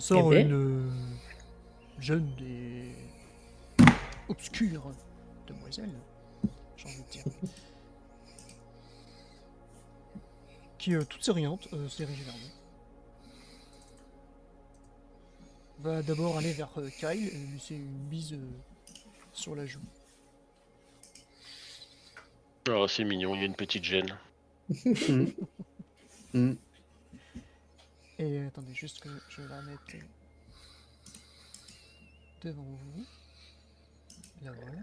sort Eh ben. une jeune et obscure demoiselle, j'ai envie de dire, qui, toute souriante, se dirige vers vous. Va d'abord aller vers Kyle et lui laisser une bise sur la joue. Oh, c'est mignon, il y a une petite gêne. Et attendez, juste que je la mette devant vous. La voilà.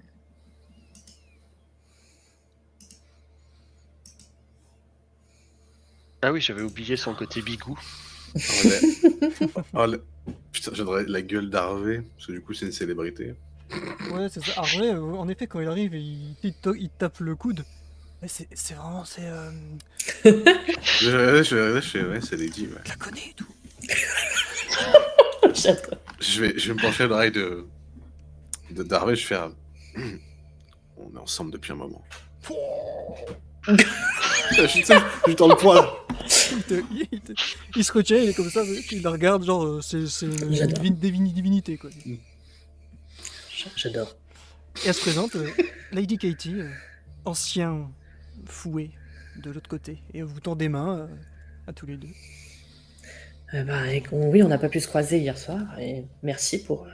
Ah oui, j'avais oublié son côté bigou. Putain, j'aimerais la gueule d'Harvey, parce que du coup c'est une célébrité. Ouais, c'est ça. Harvey, en effet, quand il arrive, il te tape le coude. Mais c'est vraiment, c'est... Je fais, ouais, c'est Lady, ouais. Je la connais et tout. J'adore. Je vais me pencher à l'oreille d'Harvey, je fais on est ensemble depuis un moment. je tends le poing là. Il se retient, il est comme ça, il la regarde, genre, c'est une J'adore. divinité, quoi. J'adore. Et elle se présente, Lady Katie, ancien fouet de l'autre côté, et vous tend des mains à tous les deux. Oui, on n'a pas pu se croiser hier soir, et merci pour...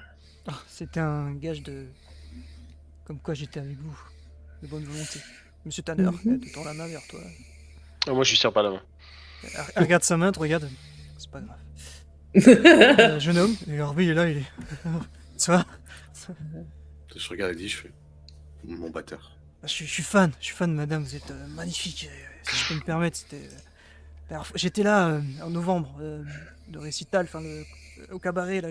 Ah, c'était un gage de... Comme quoi j'étais avec vous, de bonne volonté. Monsieur Tanner, elle te tend la main vers toi. Ah, moi, je lui serre pas la main. Elle regarde sa main, te regarde. C'est pas grave. Jeune homme, et Harvey il est là, il est... Ça va? Je regarde Lady, je fais mon batteur. Je suis fan, madame, vous êtes magnifique. Si je peux me permettre, c'était... J'étais là en novembre, de récital, enfin, au cabaret, là,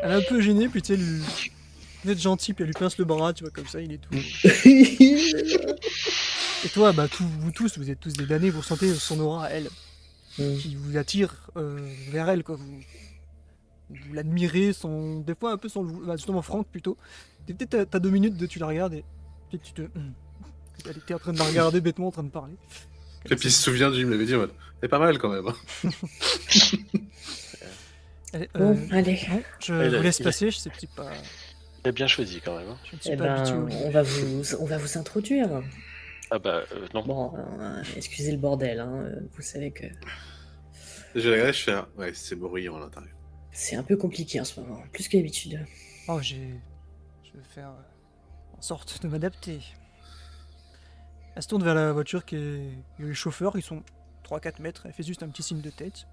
Elle est un peu gênée, puis tu sais, vous êtes gentil, puis elle lui pince le bras, tu vois, comme ça, il est tout... Et toi, bah, vous tous, vous êtes tous des damnés, vous ressentez son aura à elle, qui vous attire vers elle, quoi. Vous l'admirez, des fois un peu sans le vouloir, justement Franck plutôt. Peut-être t'as 2 minutes de tu la regardes et peut-être tu te... Elle était en train de la regarder bêtement, en train de parler. Et puis il se souvient, Jim l'avait dit en mode, c'est pas mal quand même. Hein. Bon, allez. Bon, je vous laisse passer, je sais que c'est pas... Il a bien choisi quand même. Hein. Je ne suis Eh pas habitué ben, au... on va vous introduire. Ah bah, non. Bon, excusez le bordel, hein. Vous savez que Je regarde, je fais, ouais, c'est bruyant à l'intérieur. c'est un peu compliqué en ce moment, plus que d'habitude. Oh, je vais faire en sorte de m'adapter. Elle se tourne vers la voiture qui est... Il y a les chauffeurs, ils sont 3-4 mètres, elle fait juste un petit signe de tête.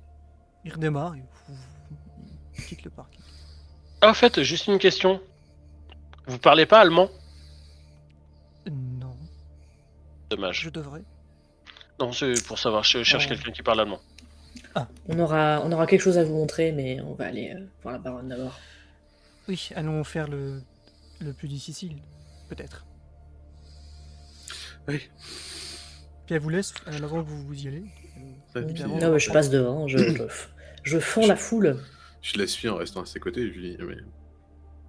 Il redémarre et il quitte le parking. Ah, en fait, juste une question. Vous parlez pas allemand? Non, Dommage. je devrais. Non, c'est pour savoir, je cherche quelqu'un qui parle allemand. On aura quelque chose à vous montrer, mais on va aller voir la baronne d'abord. Oui, allons faire le plus difficile, peut-être. Oui. Puis elle vous laisse, avant que vous y allez. Évidemment, Non, mais je passe devant, je fonds la foule. Je la suis en restant à ses côtés et je lui dis, mais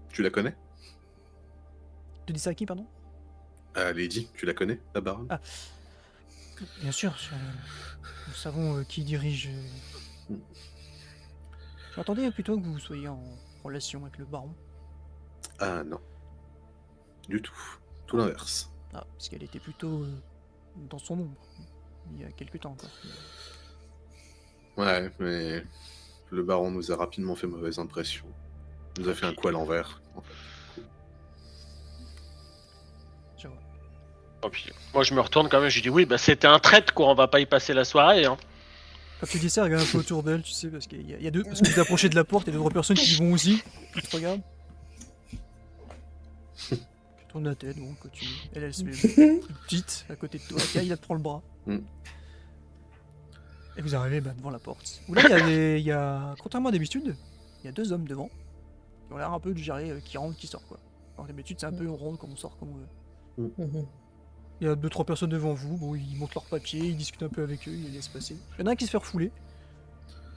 tu la connais? Tu dis ça à qui, pardon? Lady, tu la connais, la baronne? Ah, bien sûr, nous savons qui dirige... J'attendais plutôt que vous soyez en relation avec le baron. Ah non. Du tout. Tout l'inverse. Ah, parce qu'elle était plutôt dans son ombre, il y a quelques temps encore. Ouais, mais le baron nous a rapidement fait mauvaise impression. Il nous a fait un coup à l'envers, en fait. Je vois. Oh, puis, moi, je me retourne quand même, je dis oui, bah c'était un traître, quoi, on va pas y passer la soirée. Hein. Quand tu dis ça, regarde un peu autour d'elle, tu sais, parce qu'il y a deux... Parce que vous approchez de la porte, il y a 2-3 personnes qui y vont aussi, qui te regardent. Tu tournes la tête, bon, continue. Elle se met plus petite, à côté de toi, Kyle, il te prend le bras. Et vous arrivez devant la porte. Où là, il y a, contrairement à d'habitude, il y a 2 hommes devant, qui ont l'air un peu de gérer, qui rentrent, qui sortent, quoi. Alors d'habitude, c'est un peu en ronde, comme on sort, comme on veut. Il y a 2-3 personnes devant vous, bon, ils montrent leurs papiers, ils discutent un peu avec eux, ils les laissent passer. Il y en a un qui se fait refouler,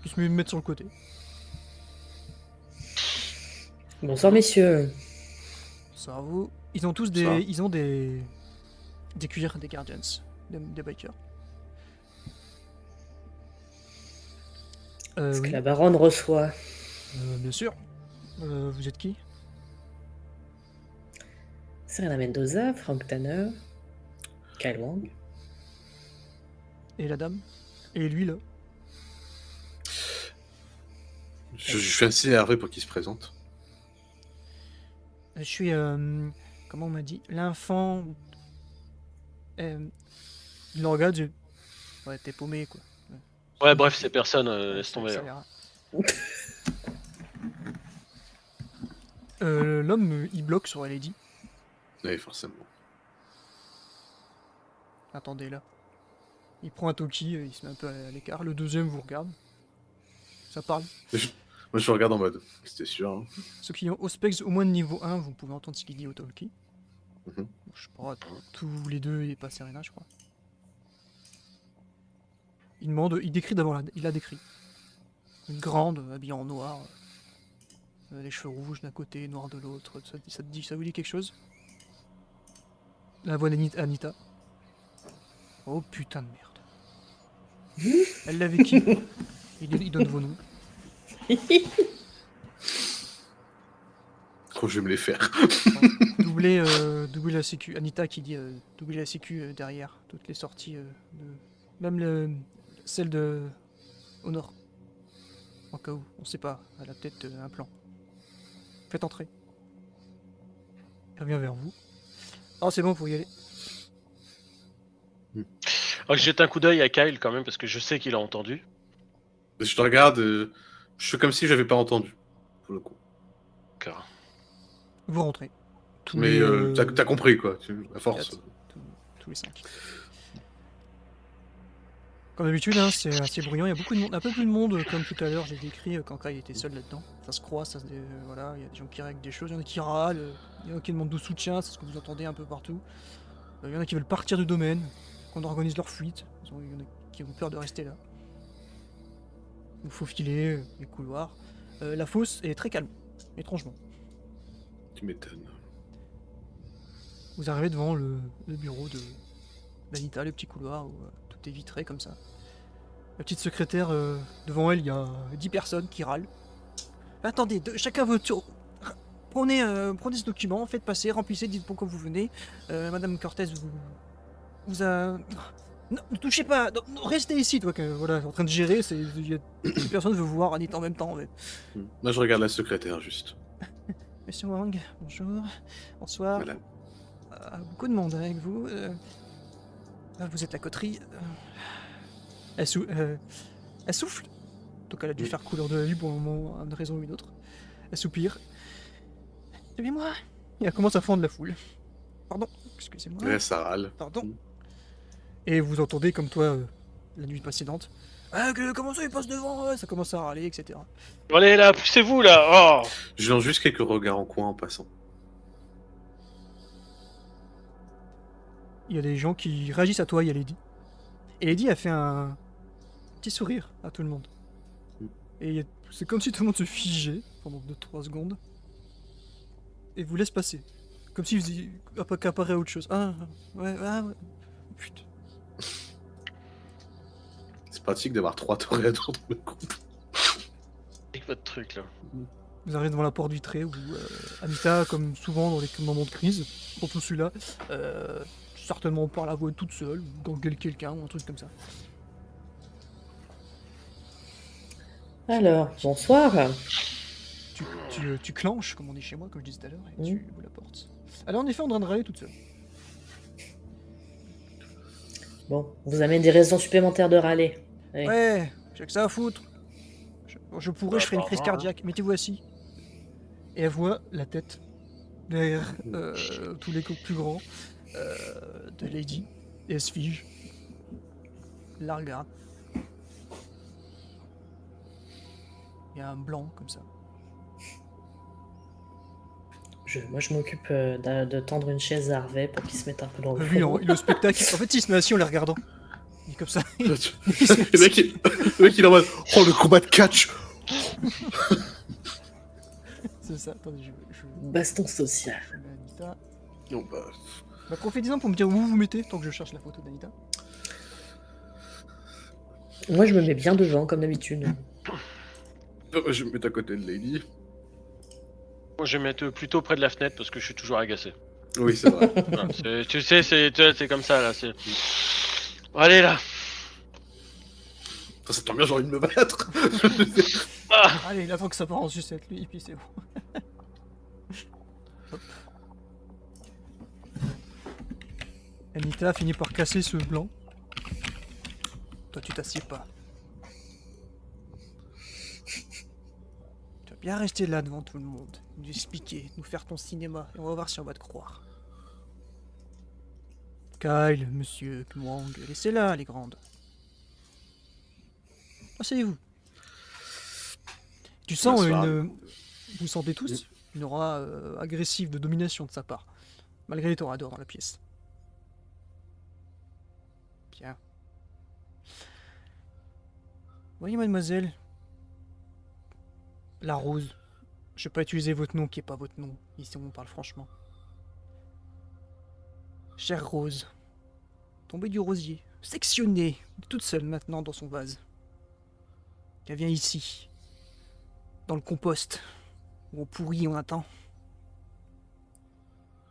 qui se met mettre sur le côté. Bonsoir, messieurs. Ça vous. Ils ont tous des cuillères, des Guardians, des bikers. Ce que Oui, la baronne reçoit. bien sûr. Vous êtes qui? Serena Mendoza, Frank Tanner, Kyle Wang. Et la dame? Et lui, là? Je fais un signe à Hervé pour qu'il se présente. Je suis, comment on m'a dit? L'enfant... il le regarde, ouais, t'es paumé, quoi. Ouais, bref, ces personnes, laisse Ça- tomber. ça hein. ira. L'homme, il bloque sur Lady. Oui, forcément. Attendez, là. Il prend un Toki, il se met un peu à l'écart. Le deuxième vous regarde. Ça parle. Moi, je regarde en mode. C'était sûr. Hein. Ceux qui ont Auspex au moins de niveau 1, vous pouvez entendre ce qu'il dit au Toki. Mhm. Je sais pas, tous les deux et pas Serena, je crois. Il demande, il décrit d'abord, il la décrit. Une grande, habillée en noir, les cheveux rouges d'un côté, noirs de l'autre. Ça te dit, ça vous dit quelque chose? La voix d'Anita. Oh putain de merde. Elle l'avait qui? Il donne vos noms. Oh, je vais me les faire. Doublez la sécu. Anita qui dit doubler la sécu derrière. Toutes les sorties. Même celle de au nord. En cas où. On sait pas. Elle a peut-être un plan. Faites entrer. Il revient vers vous. Oh, c'est bon, vous pouvez y aller. Alors, je jette un coup d'œil à Kyle quand même, parce que je sais qu'il a entendu. Je te regarde, je fais comme si j'avais pas entendu. Pour le coup. Car... Vous rentrez. Tous Mais les, t'as compris, quoi. À force. quatre. Tous les 5. Comme d'habitude, hein, c'est assez bruyant. Il y a beaucoup de monde, un peu plus de monde comme tout à l'heure. J'ai décrit quand Kyle était seul là-dedans. Ça se croise, voilà. Il y a des gens qui règlent des choses, il y en a qui râlent, il y en a qui demandent de soutien, c'est ce que vous entendez un peu partout. Il y en a qui veulent partir du domaine, qu'on organise leur fuite. Il y en a qui ont peur de rester là. Il faut filer les couloirs. La fosse est très calme, étrangement. Tu m'étonnes. Vous arrivez devant le bureau d'Anita, le petit couloir où tout est vitré comme ça. La petite secrétaire, devant elle, il y a 10 personnes qui râlent. Attendez, chacun votre tour. Prenez ce document, faites passer, remplissez, dites pourquoi vous venez. Madame Cortez vous a... Non, ne touchez pas, non, restez ici, toi, voilà, en train de gérer, personne veut vous voir Anita en même temps. Mais... Moi, je regarde la secrétaire, juste. Monsieur Wang, bonjour, bonsoir. Madame. Beaucoup de monde avec vous. Vous êtes la coterie. Elle souffle. Donc elle a dû faire couleur de la vie pour un moment, une raison ou une autre. Elle soupire. Suivez-moi. Et elle commence à fendre la foule. Pardon, excusez-moi. Ouais, ça râle. Pardon. Et vous entendez comme toi la nuit précédente. Comment ça il passe devant? Ça commence à râler, etc. Allez là, poussez-vous là. Oh, Je lance juste quelques regards en coin en passant. Il y a des gens qui réagissent à toi, il y a Lady. Et Lady a fait un petit sourire à tout le monde. Et c'est comme si tout le monde se figeait pendant 2-3 secondes. Et vous laisse passer. Comme s'il faisait qu'apparaît autre chose. Ah ouais. Putain. C'est pratique d'avoir 3 toréadors dans le groupe. avec votre truc là. Vous arrivez devant la porte vitrée où Anita, comme souvent dans les moments de crise, surtout celui-là, certainement par la voix toute seule, ou d'engueuler quelqu'un ou un truc comme ça. Alors, bonsoir. Tu clenches, comme on dit chez moi, comme je disais tout à l'heure, et tu ouvres la porte. Elle est en effet en train de râler toute seule. Bon, on vous amène des raisons supplémentaires de râler. Allez. Ouais, j'ai que ça à foutre. Je pourrais, je ferai une crise apparemment, cardiaque. Mettez-vous assis. Et elle voit la tête derrière tous les coups plus grands de Lady. Et elle se fige. Elle la regarde. Il y a un blanc comme ça. Moi, je m'occupe de tendre une chaise à Harvey pour qu'il se mette un peu dans le Lui, fond. le spectacle. En fait, il se met assis en les regardant. Il est comme ça. le mec, il est en mode oh, le combat de catch. C'est ça. Attendez, je Baston social. mets Anita. Non, bah, Profitez-en pour me dire où vous vous mettez tant que je cherche la photo d'Anita. Moi, je me mets bien devant, comme d'habitude. Je vais me mettre à côté de Lady. Moi, je vais mettre plutôt près de la fenêtre parce que je suis toujours agacé. Oui, c'est vrai. Voilà, tu sais, c'est comme ça là. Allez là. Ça tombe bien, j'ai envie de me battre. Ah. Allez, il attend que ça part en sucette, lui, et puis c'est bon. Hop. Anita finit par casser ce blanc. Toi, tu t'assieds pas. Tu vas bien rester là devant tout le monde, nous expliquer, nous faire ton cinéma, et on va voir si on va te croire. Kyle, monsieur, Kwang, laissez-la, les grandes. Asseyez-vous. Tu sens vous sentez tous une aura agressive de domination de sa part, malgré les toradors dans la pièce. Bien. Voyez, mademoiselle, la rose. Je vais pas utiliser votre nom qui est pas votre nom, ici on parle franchement. Chère Rose, tombée du rosier, sectionnée, toute seule maintenant dans son vase. Elle vient ici, dans le compost, où on pourrit, on attend.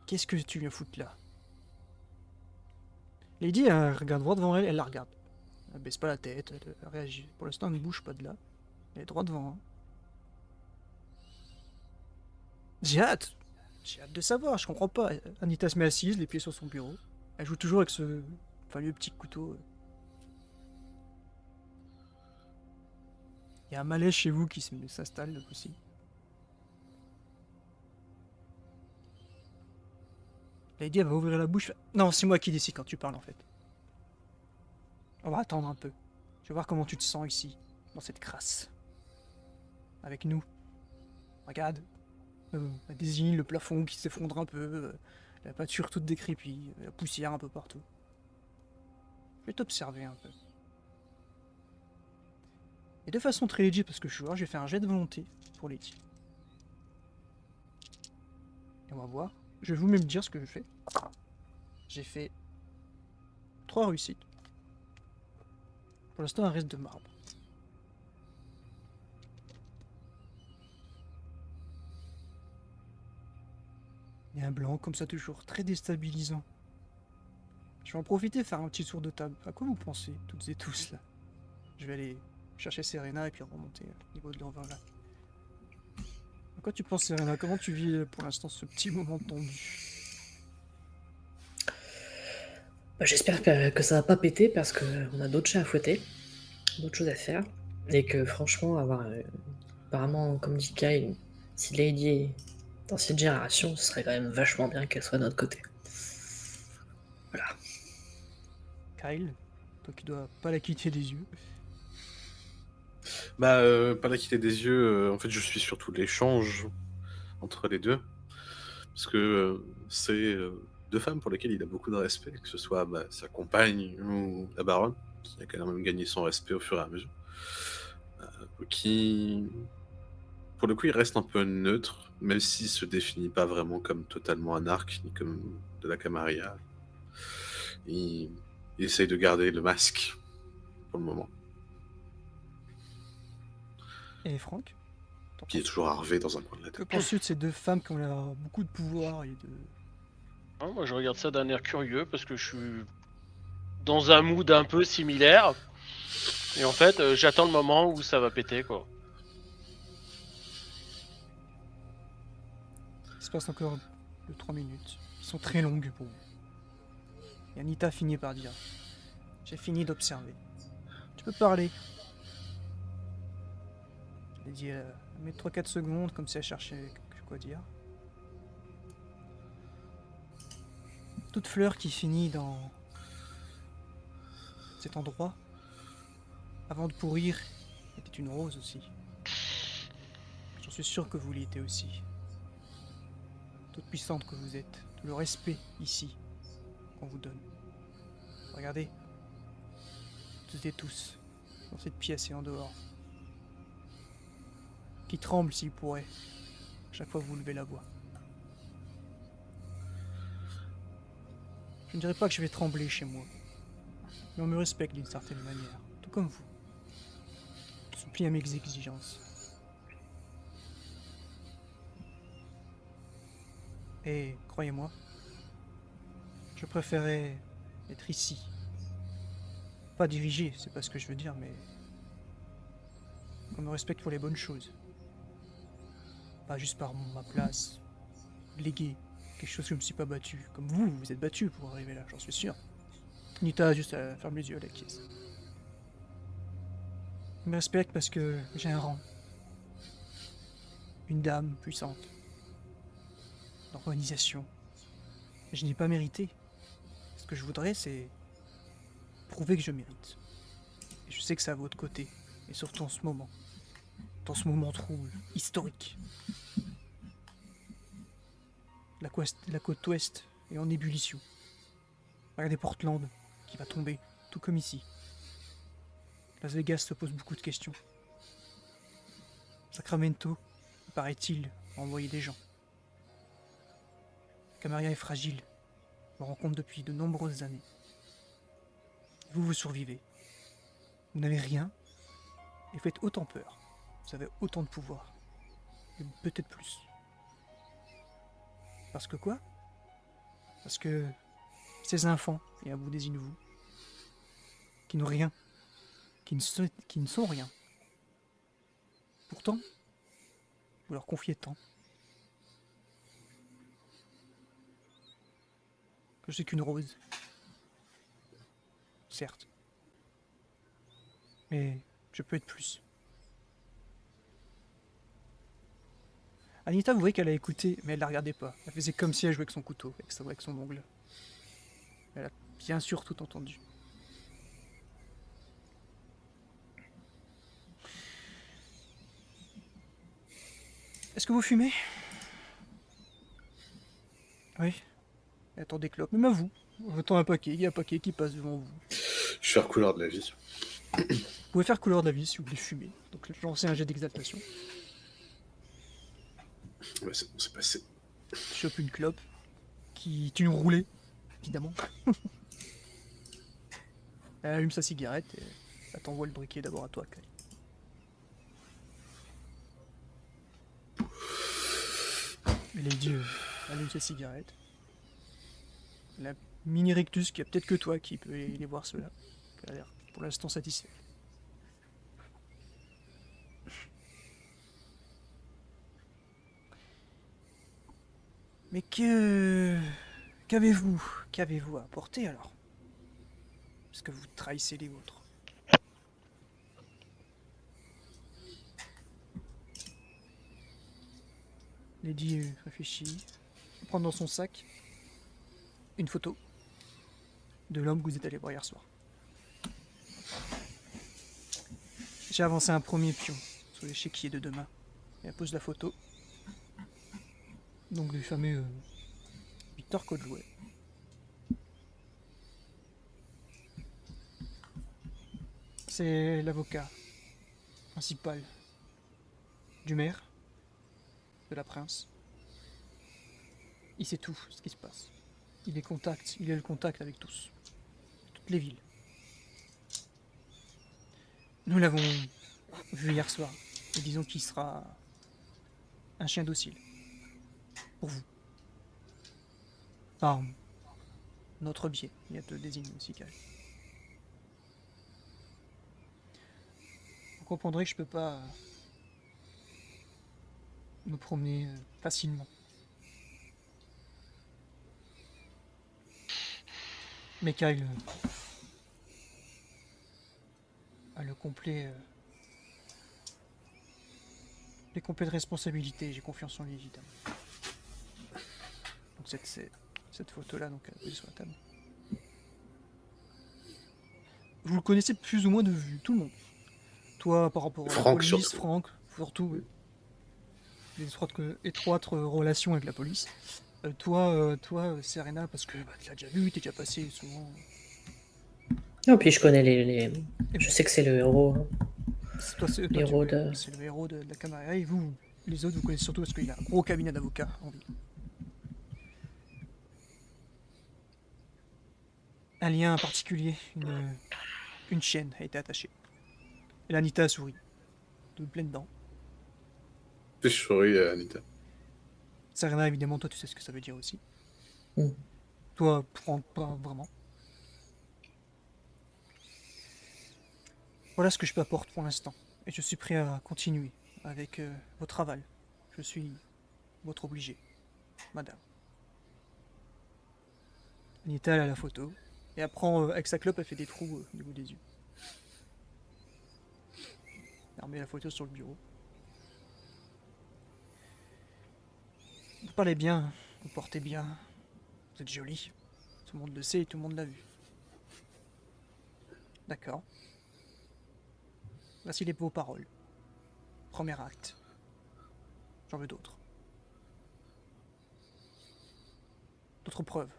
Qu'est-ce que tu viens foutre là? Lady, elle regarde droit devant elle, elle la regarde. Elle baisse pas la tête, elle réagit. Pour l'instant, elle ne bouge pas de là. Elle est droit devant. Hein. J'ai hâte de savoir, je comprends pas. Anita se met assise, les pieds sur son bureau. Elle joue toujours avec ce fameux petit couteau. Il y a un malaise chez vous qui s'installe aussi. Lady, elle va ouvrir la bouche. Non, c'est moi qui décide quand tu parles en fait. On va attendre un peu. Je vais voir comment tu te sens ici, dans cette crasse. Avec nous. Regarde. La désigne, le plafond qui s'effondre un peu, la peinture toute décrépie, la poussière un peu partout. Je vais t'observer un peu. Et de façon très legit, parce que je suis joueur, j'ai fait un jet de volonté pour Lady. Et on va voir. Je vais vous-même dire ce que je fais. J'ai fait 3 réussites. Pour l'instant, un reste de marbre. Et un blanc, comme ça, toujours très déstabilisant. Je vais en profiter faire un petit tour de table. À quoi vous pensez, toutes et tous, là? Je vais aller chercher Serena et puis remonter au niveau de l'envers, là. À quoi tu penses, Serena? Comment tu vis pour l'instant ce petit moment tendu? J'espère que ça va pas péter parce qu'on a d'autres chats à fouetter, d'autres choses à faire. Et que franchement, apparemment, comme dit Kyle, si Lady est d'ancienne génération, ce serait quand même vachement bien qu'elle soit de notre côté. Voilà. Kyle, toi qui dois pas la quitter des yeux. Bah, pas la quitter des yeux. En fait, je suis surtout l'échange entre les deux. Parce que c'est 2 femmes pour lesquelles il a beaucoup de respect, que ce soit sa compagne ou la baronne, qui a quand même gagné son respect au fur et à mesure. Qui, pour le coup, il reste un peu neutre, même s'il se définit pas vraiment comme totalement anarque, ni comme de la Camarilla. Il essaye de garder le masque pour le moment. Et Franck? Qui est toujours arrivé dans un coin de la Que tête. penses-tu de ces 2 femmes qui ont l'air beaucoup de pouvoir et de... Ah, moi, je regarde ça d'un air curieux parce que je suis dans un mood un peu similaire. Et en fait, j'attends le moment où ça va péter, quoi. Il se passe encore 2-3 minutes. Qui sont très longues pour vous. Et Anita finit par dire: j'ai fini d'observer. Tu peux parler. Elle dit, met 3-4 secondes comme si elle cherchait quoi dire. Toute fleur qui finit dans cet endroit, avant de pourrir, était une rose aussi. J'en suis sûr que vous l'étiez aussi. Toute puissante que vous êtes, tout le respect ici qu'on vous donne. Regardez, toutes et tous, dans cette pièce et en dehors, qui tremblent s'ils pourraient, chaque fois que vous levez la voix. Je ne dirais pas que je vais trembler chez moi, mais on me respecte d'une certaine manière, tout comme vous. Je supplie à mes exigences. Et croyez-moi, je préférais être ici. Pas dirigé, c'est pas ce que je veux dire, mais qu'on me respecte pour les bonnes choses. Pas juste par ma place, légué, quelque chose que je me suis pas battu. Comme vous, vous êtes battu pour arriver là, j'en suis sûr. Nita, juste ferme les yeux, elle acquiesce. Il me respecte parce que j'ai un rang. Une dame puissante. L'organisation. Je n'ai pas mérité. Ce que je voudrais, c'est prouver que je mérite. Et je sais que c'est à votre côté. Et surtout en ce moment. Dans ce moment trouble, historique. La côte ouest est en ébullition. Regardez Portland, qui va tomber, tout comme ici. Las Vegas se pose beaucoup de questions. Sacramento, paraît-il, a envoyé des gens. Camarilla est fragile. On le rencontre depuis de nombreuses années. Vous, vous survivez. Vous n'avez rien et faites autant peur. Vous avez autant de pouvoir. Et peut-être plus. Parce que quoi? Parce que ces enfants, et à vous désignez-vous, qui n'ont rien, qui ne sont rien. Pourtant, vous leur confiez tant. Que je suis qu'une rose. Certes. Mais je peux être plus. Anita, vous voyez qu'elle a écouté, mais elle la regardait pas. Elle faisait comme si elle jouait avec son couteau, avec son ongle. Elle a bien sûr tout entendu. Est-ce que vous fumez? Oui. Attendez clope, même à vous. J'entends un paquet, il y a un paquet qui passe devant vous. Je suis couleur de la vie. Vous pouvez faire couleur de la vie si vous voulez fumer. Donc je vais lancer un jet d'exaltation. Ouais, c'est passé. Je chope une clope qui est une roulée, évidemment. Elle allume sa cigarette et elle t'envoie le briquet d'abord à toi, Kai. Et Lady allume sa cigarette. La mini rectus qui a peut-être que toi qui peut aller voir cela. Elle a l'air pour l'instant satisfait. Mais qu'avez-vous à apporter alors? Parce que vous trahissez les vôtres. Lady réfléchit, prend dans son sac une photo de l'homme que vous êtes allé voir hier soir. J'ai avancé un premier pion sur l'échiquier de demain et elle pose la photo. Donc du fameux Victor Codjouet. C'est l'avocat principal du maire, de la prince. Il sait tout ce qui se passe. Il est le contact avec tous. Toutes les villes. Nous l'avons vu hier soir. Et disons qu'il sera un chien docile. Pour vous. Par notre biais. Il y a te désigne aussi, Kai. Vous comprendrez que je peux pas me promener facilement. Mais Kyle a les complètes responsabilités. J'ai confiance en lui, évidemment. Donc cette photo-là, donc elle est posée sur la table. Vous le connaissez plus ou moins de vue, tout le monde. Toi, par rapport à la police, surtout. Franck, surtout, oui. Les étroites relations avec la police. Toi, Serena, parce que tu l'as déjà vu, t'es déjà passé souvent. Non, puis je connais je sais que c'est le héros. C'est le héros de la Camarilla, et vous, les autres, vous connaissez surtout parce qu'il y a un gros cabinet d'avocats en ville. Un lien particulier, une chaîne a été attachée. Et Anita a souri, de pleines dents. Je souris, Anita. Serena, évidemment, toi, tu sais ce que ça veut dire aussi. Mm. Toi, pas vraiment. Voilà ce que je peux apporter pour l'instant. Et je suis prêt à continuer avec votre aval. Je suis votre obligé, madame. Anita, elle a la photo. Et elle prend, avec sa clope, elle fait des trous au niveau des yeux. Elle remet la photo sur le bureau. Vous parlez bien, vous portez bien, vous êtes jolie. Tout le monde le sait et tout le monde l'a vu. D'accord. Voici les beaux paroles. Premier acte. J'en veux d'autres. D'autres preuves.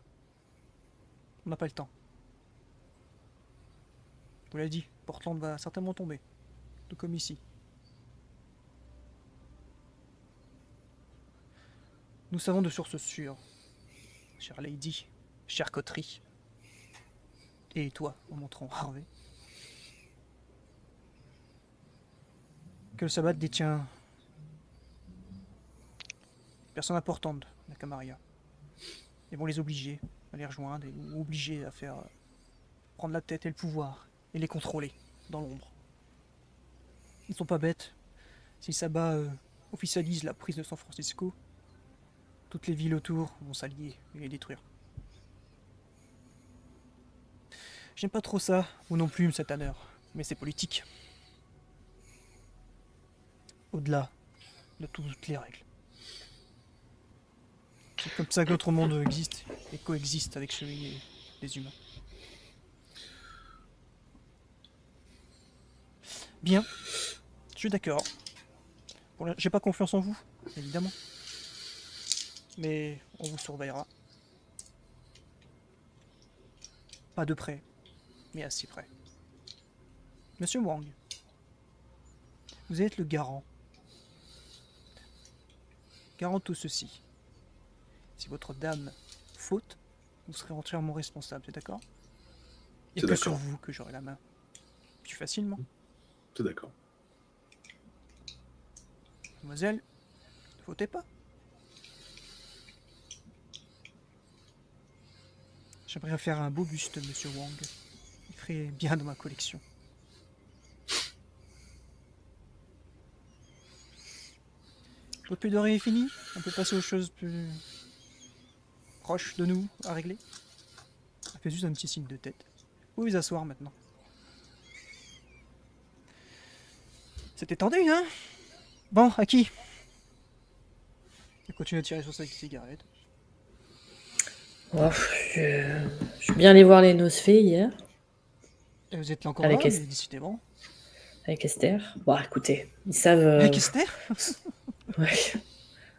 On n'a pas le temps. Vous l'avez dit, Portland va certainement tomber. Tout comme ici. Nous savons de sources sûres, chère Lady, chère coterie, et toi, en montrant Harvey, que le sabbat détient des personnes importantes de la Camarilla. Ils vont les obliger à les rejoindre, ou obliger à faire prendre la tête et le pouvoir, et les contrôler dans l'ombre. Ils ne sont pas bêtes. Si le sabbat officialise la prise de San Francisco, toutes les villes autour vont s'allier et les détruire. J'aime pas trop ça, ou non plus, cette Tanner, mais c'est politique. Au-delà de toutes les règles. C'est comme ça que notre monde existe et coexiste avec celui des humains. Bien, je suis d'accord. J'ai pas confiance en vous, évidemment. Mais on vous surveillera. Pas de près, mais assez près. Monsieur Wang, vous êtes le garant. Garant tout ceci. Si votre dame faute, vous serez entièrement responsable, c'est d'accord? Il n'y a que sur vous que j'aurai la main. Plus facilement. C'est d'accord. Mademoiselle, ne fautez pas. J'aimerais faire un beau buste, monsieur Wang. Il ferait bien dans ma collection. Votre plaidoirie est finie? On peut passer aux choses plus proches de nous à régler? Elle fait juste un petit signe de tête. Vous pouvez vous asseoir maintenant. C'était tendu, hein? Bon, à qui? Elle continue à tirer sur sa cigarette. Oh, je suis bien allé voir les Nosfées hier. Et vous êtes là encore Avec là, mais décidément. Avec Esther. Bon, écoutez, ils savent... Avec Esther? Ouais.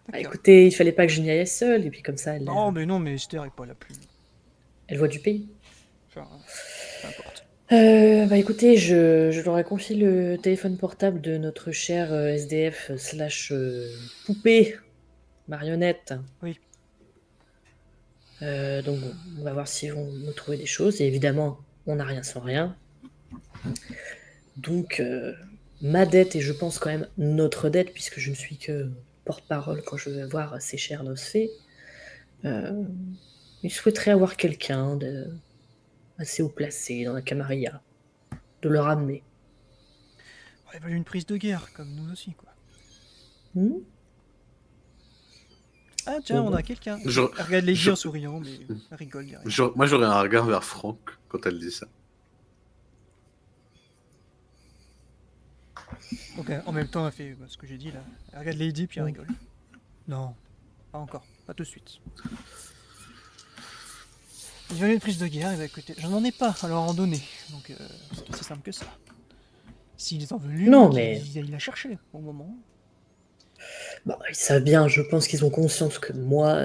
Bah, écoutez, il fallait pas que je n'y aille seule, et puis comme ça, elle... Non, mais Esther est pas la plus... Elle voit du pays. Enfin, peu importe. Bah écoutez, je leur ai confié le téléphone portable de notre cher SDF / poupée marionnette. Oui. Donc bon, on va voir s'ils vont nous trouver des choses. Et évidemment, on n'a rien sans rien. Donc, ma dette, et je pense quand même notre dette, puisque je ne suis que porte-parole quand je vais voir ces chers Nosfées, ils souhaiteraient avoir quelqu'un de assez haut placé dans la Camarilla, de le ramener. Ils veulent une prise de guerre, comme nous aussi, quoi. Ah tiens, on a quelqu'un. Elle regarde les yeux en souriant, mais elle rigole derrière. Moi j'aurais un regard vers Franck quand elle dit ça. Donc en même temps, elle fait ce que j'ai dit là. Elle regarde Lady puis elle rigole. Non, pas encore, pas tout de suite. Il veut une prise de guerre, et bah écoutez, j'en ai pas à leur en donner. Donc c'est aussi simple que ça. S'ils en veulent une, non, mais... ils la chercher au moment. Bah, ils savent bien, je pense qu'ils ont conscience que moi,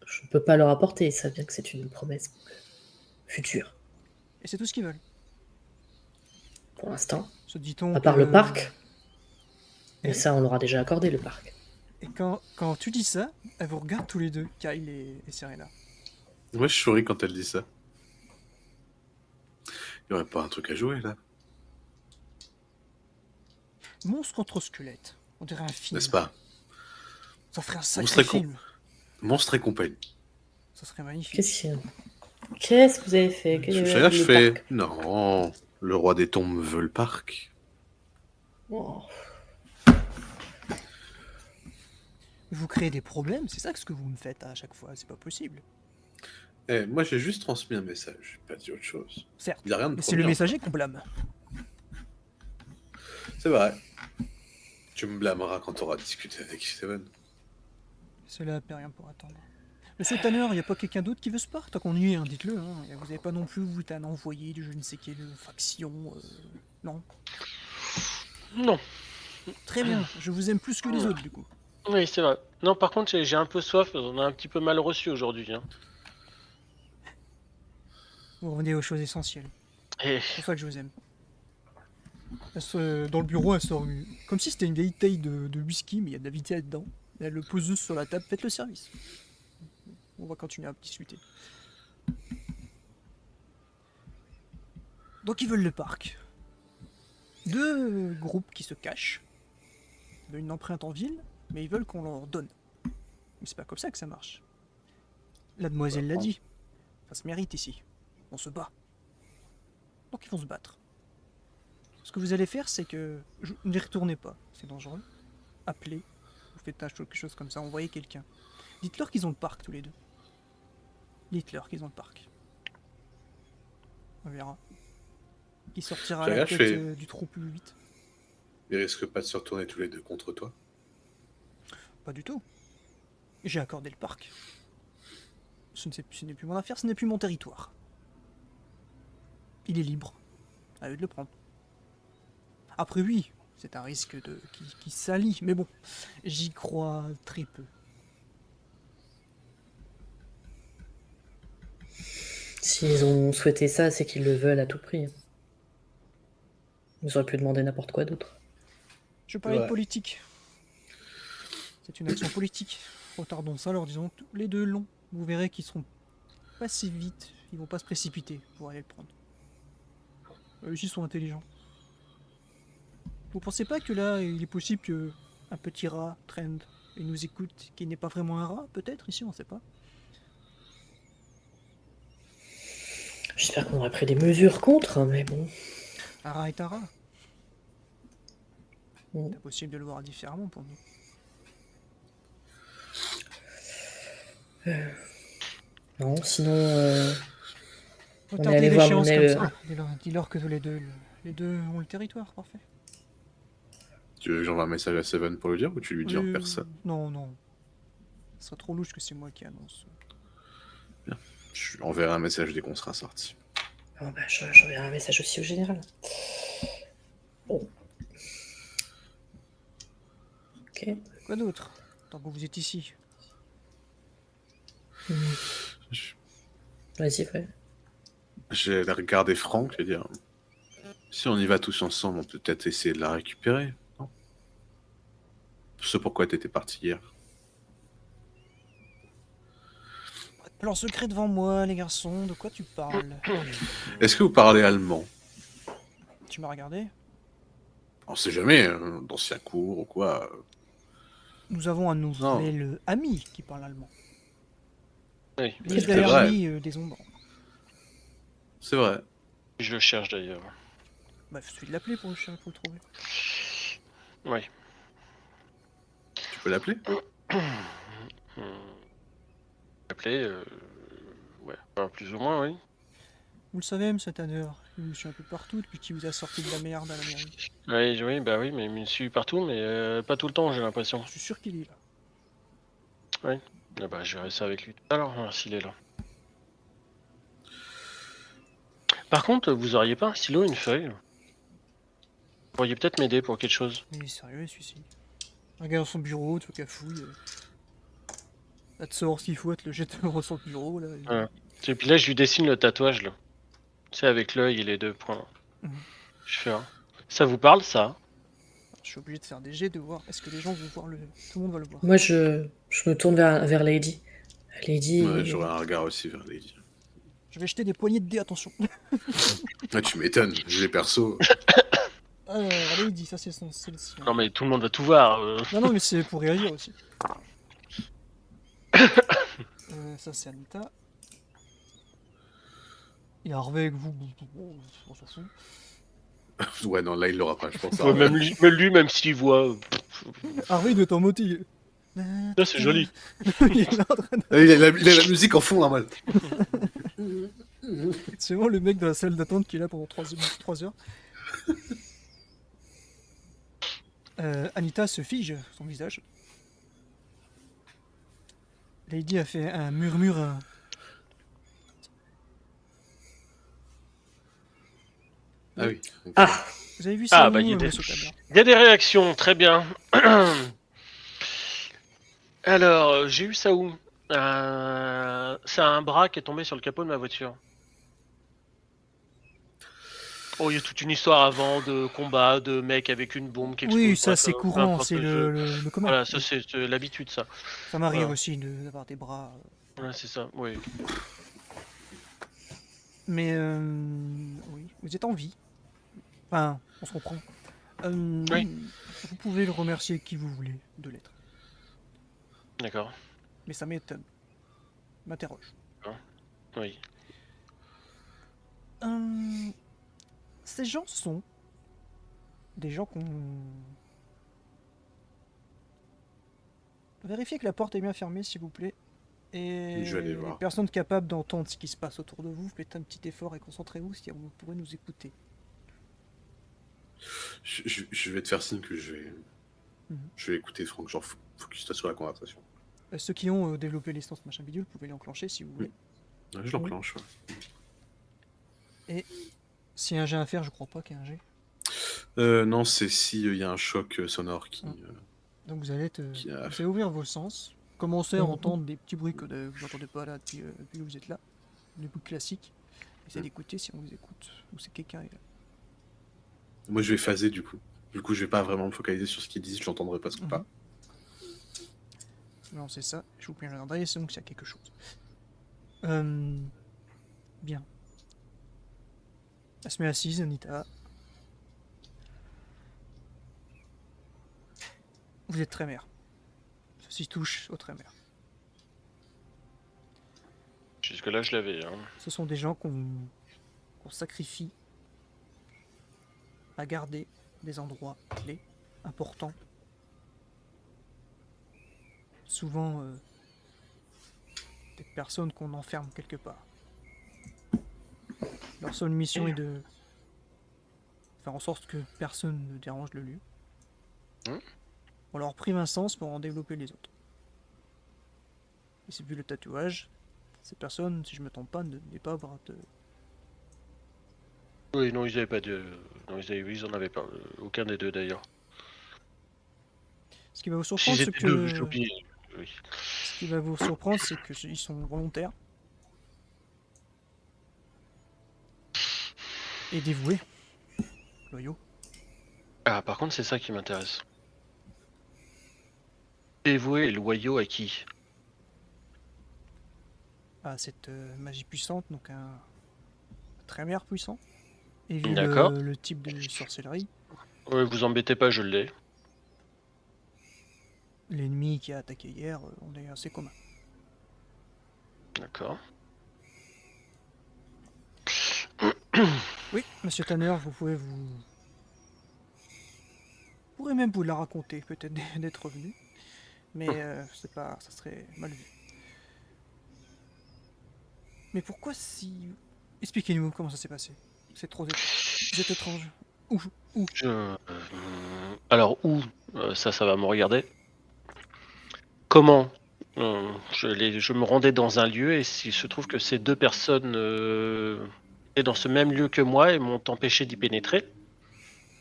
je ne peux pas leur apporter. Ils savent bien que c'est une promesse future. Et c'est tout ce qu'ils veulent. Pour l'instant. Se dit-on à part le parc. Mais ça, on leur a déjà accordé, le parc. Et quand tu dis ça, elle vous regarde tous les deux, Kyle et Serena. Ouais, je souris quand elle dit ça. Il y aurait pas un truc à jouer, là? Monstre contre squelette. On dirait un film. N'est-ce pas? Ça ferait un sacré Monstre et film. Monstre et compagnie. Ça serait magnifique. Qu'est-ce que vous avez fait? Quel est Je le fais. parc? Non, le roi des tombes veut le parc. Oh. Vous créez des problèmes, c'est ça que ce que vous me faites à chaque fois, c'est pas possible. Eh, moi j'ai juste transmis un message, j'ai pas dit autre chose. Certes, Y a rien de mais c'est premier, le messager qu'on blâme. C'est vrai. Tu me blâmeras quand t'auras discuté avec Steven. Cela n'a rien pour attendre. Monsieur Tanner, il n'y a pas quelqu'un d'autre qui veut se part? Tant qu'on y est, hein, dites-le. Hein. Vous n'avez pas non plus vous un envoyé de je ne sais quelle faction. Non. Non. Très bien, je vous aime plus que les autres du coup. Oui, c'est vrai. Non, par contre, j'ai un peu soif. On a un petit peu mal reçu aujourd'hui. Hein. Vous revenez aux choses essentielles. Et... C'est pour ça que je vous aime. Dans le bureau, elle sort comme si c'était une vieille taille de whisky, mais il y a de la vitesse dedans. Elle le pose sur la table, faites le service. On va continuer à discuter. Donc ils veulent le parc. Deux groupes qui se cachent. Ils veulent une empreinte en ville, mais ils veulent qu'on leur donne. Mais c'est pas comme ça que ça marche. La demoiselle l'a dit. Ça se mérite ici. On se bat. Donc ils vont se battre. Ce que vous allez faire, c'est que... N'y retournez pas, c'est dangereux. Appelez, vous faites quelque chose comme ça, envoyez quelqu'un. Dites-leur qu'ils ont le parc tous les deux. Dites-leur qu'ils ont le parc. On verra. Qui sortira à la tête du trou plus vite. Ils risquent pas de se retourner tous les deux contre toi? Pas du tout. J'ai accordé le parc. Ce n'est plus mon affaire, ce n'est plus mon territoire. Il est libre. À eux de le prendre. Après oui, c'est un risque qui s'allie, mais bon, j'y crois très peu. S'ils ont souhaité ça, c'est qu'ils le veulent à tout prix. Ils auraient pu demander n'importe quoi d'autre. Je parlais de politique. C'est une action politique. Retardons ça, leur disons tous les deux longs. Vous verrez qu'ils seront pas si vite, ils vont pas se précipiter pour aller le prendre. Eux aussi sont intelligents. Vous pensez pas que là, il est possible que un petit rat traîne et nous écoute, qui n'est pas vraiment un rat, peut-être ici, on sait pas. J'espère qu'on aurait pris des mesures contre, mais bon. Un rat est un rat. C'est impossible de le voir différemment pour nous. Non, sinon... Retardez l'échéance comme ça. Dis-leur que les deux ont le territoire, parfait. Tu veux que j'envoie un message à Seven pour le dire ou tu lui dis en personne? Non. Ce serait trop louche que c'est moi qui annonce. Bien. Je enverrai un message dès qu'on sera sorti. Oh bah, j'enverrai un message aussi au général. Bon. Ok. Quoi d'autre? Tant que vous êtes ici. Vas-y, ouais. J'ai regardé Franck et dire si on y va tous ensemble, on peut peut-être essayer de la récupérer, non? C'est pourquoi t'étais parti hier. Plan secret devant moi, les garçons, de quoi tu parles? Est-ce que vous parlez allemand? Tu m'as regardé? On sait jamais, d'anciens cours ou quoi. Nous avons un nouvel ami qui parle allemand. Oui, il est derrière lui des ombres. C'est vrai. Je le cherche d'ailleurs. Bah, il suffit de l'appeler pour le trouver. Oui. Tu peux l'appeler? L'appeler, ouais, enfin, plus ou moins, oui. Vous le savez, monsieur Tanner, il me suit un peu partout depuis qu'il vous a sorti de la merde à la mairie. Oui, mais il me suit partout, mais pas tout le temps, j'ai l'impression. Je suis sûr qu'il est là. Oui. Ah bah, je verrai ça avec lui. Alors, s'il est là. Par contre, vous auriez pas un stylo, une feuille? Vous pourriez peut-être m'aider pour quelque chose. Mais sérieux, celui-ci. Regarde son bureau, tu vois, cafouille. Là, te sort ce qu'il faut, te le jette sur son bureau. Là, et puis là, je lui dessine le tatouage, là. Tu sais, avec l'œil et les deux points. Je fais un. Ça vous parle, ça? Je suis obligé de faire des jets, de voir. Est-ce que les gens vont voir le. Tout le monde va le voir. Moi, je me tourne vers Lady. Lady. Ouais, j'aurai un regard aussi vers Lady. Je vais jeter des poignées de dés, attention. Ouais, tu m'étonnes, j'ai les persos. Alors, Lady, ça c'est le sien. Non, mais tout le monde va tout voir. Non, mais c'est pour réagir aussi. Ça, c'est Anita. Et Harvey avec vous, on s'en fout. Ouais, non, là, il l'aura pas, je pense. Ouais, même même s'il voit. Harvey doit être en motif. Ça, c'est joli. Il est en train de- Il a la musique en fond, là, mal. C'est vraiment le mec dans la salle d'attente qui est là pendant 3 heures. Anita se fige son visage. Lady a fait un murmure. Ah oui. Ah, Vous avez vu ça Ah, où, bah, il y a monsieur Tanner il y a des réactions, très bien. Alors, j'ai eu ça où C'est un bras qui est tombé sur le capot de ma voiture. Oh, il y a toute une histoire avant de combat, de mec avec une bombe qui explose. Oui, ça bref, c'est peu courant, importe, c'est le commun. Voilà, ça c'est l'habitude, ça. Ça m'arrive Voilà. aussi d'avoir des bras. Ouais, c'est ça, oui. Mais oui, vous êtes en vie. Enfin, on se comprend. Oui. Vous pouvez le remercier qui vous voulez de l'être. D'accord, Mais ça m'étonne. M'interroge. oui. Ces gens sont des gens qu'on... Vérifiez que la porte est bien fermée, s'il vous plaît. Et Je vais aller voir. les personnes capables d'entendre ce qui se passe autour de vous, faites un petit effort et concentrez-vous si vous pourrez nous écouter. Je vais te faire signe que je vais écouter Franck, genre focus-toi sur la conversation. Ceux qui ont développé l'instance machin bidule, vous pouvez l'enclencher si vous voulez. Ouais, je l'enclenche, ouais. Et s'il y a un jet à faire, je crois pas qu'il y ait un jet. Non, c'est s'il y a un choc sonore qui... Donc vous allez, Qui vous a- allez ouvrir vos sens, commencer à entendre des petits bruits que vous n'entendez pas là depuis que vous êtes là, des bruits classiques. Essayez d'écouter si on vous écoute ou si quelqu'un est là. Moi, je vais phaser, du coup. Du coup, je vais pas vraiment me focaliser sur ce qu'ils disent, je l'entendrai presque pas. Non, c'est ça. Je vous prie un regard c'est donc s'il y a quelque chose. Bien. Elle se met assise, Anita. Vous êtes très mère. Ceci touche au très mère. Jusque-là, je l'avais. Hein. Ce sont des gens qu'on sacrifie à garder des endroits clés, importants. Souvent, des personnes qu'on enferme quelque part. Leur seule mission est de faire en sorte que personne ne dérange le lieu. On leur prive un sens pour en développer les autres. Et c'est vu le tatouage, ces personnes, si je me trompe pas, ne devaient pas avoir de... Oui, non, ils avaient pas de... Non, ils en avaient pas. Aucun des deux, d'ailleurs. Ce qui va vous Si surprendre, c'est c'était deux, j'ai que... oublié. Oui. Ce qui va vous surprendre, c'est qu'ils sont volontaires. Et dévoués. Loyaux. Ah, par contre, c'est ça qui m'intéresse. Dévoué et loyaux à qui? À cette magie puissante, donc un très mère puissant. Et vu D'accord. le type de sorcellerie, Ouais, vous embêtez pas, je l'ai. l'ennemi qui a attaqué hier, on est assez commun. D'accord. Oui, monsieur Tanner, vous pouvez vous... Vous pourrez même vous la raconter, peut-être d'être revenu. Mais c'est pas... ça serait mal vu. Mais pourquoi si... Expliquez-nous comment ça s'est passé. C'est trop étrange. Vous êtes étrange. Où Alors, où ça va me regarder. Comment je me rendais dans un lieu et il se trouve que ces deux personnes étaient dans ce même lieu que moi et m'ont empêché d'y pénétrer.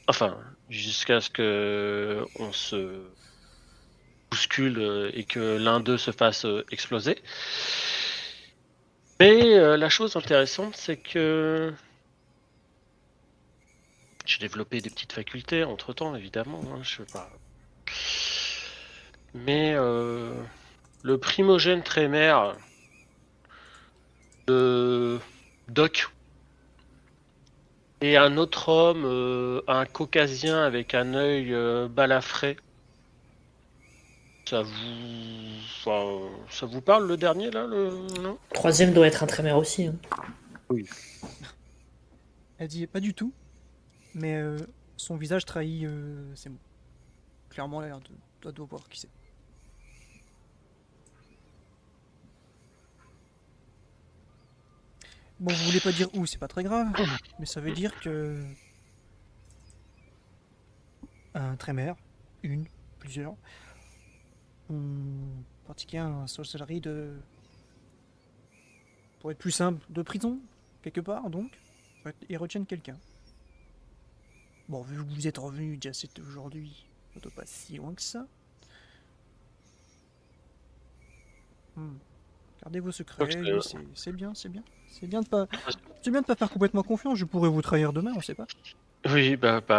Enfin, jusqu'à ce que on se bouscule et que l'un d'eux se fasse exploser. Mais la chose intéressante, c'est que j'ai développé des petites facultés entre-temps, évidemment. Hein, je sais pas. Mais le primogène trémère de Doc et un autre homme, un caucasien avec un œil balafré, ça vous enfin, ça vous parle le dernier là, non? Troisième doit être un Trémère aussi. Hein. Elle dit pas du tout, mais son visage trahit ses mots. Clairement, elle a l'air de voir qui c'est. Bon, vous voulez pas dire où, c'est pas très grave, mais ça veut dire que un Trémère, plusieurs, ont pratiqué un sorcellerie de... Pour être plus simple, de prison, quelque part, donc, ils retiennent quelqu'un. Bon, vu que vous êtes revenu déjà c'était aujourd'hui, ça doit pas si loin que ça. Gardez vos secrets, lui, c'est bien, c'est bien. C'est bien de pas faire complètement confiance, je pourrais vous trahir demain, on sait pas. Oui,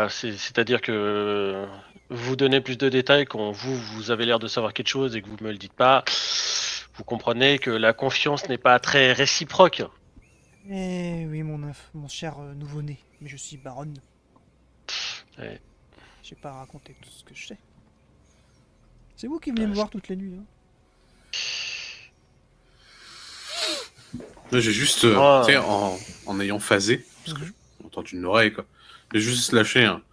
c'est-à-dire que vous donnez plus de détails quand vous avez l'air de savoir quelque chose et que vous me le dites pas. Vous comprenez que la confiance n'est pas très réciproque. Eh oui, mon cher nouveau-né, mais je suis baronne. Ouais. J'ai pas raconté tout ce que je sais. C'est vous qui venez me voir toutes les nuits. Hein. Là, j'ai juste, tu sais, en ayant phasé, parce que j'ai entendu une oreille, quoi. J'ai juste lâché un.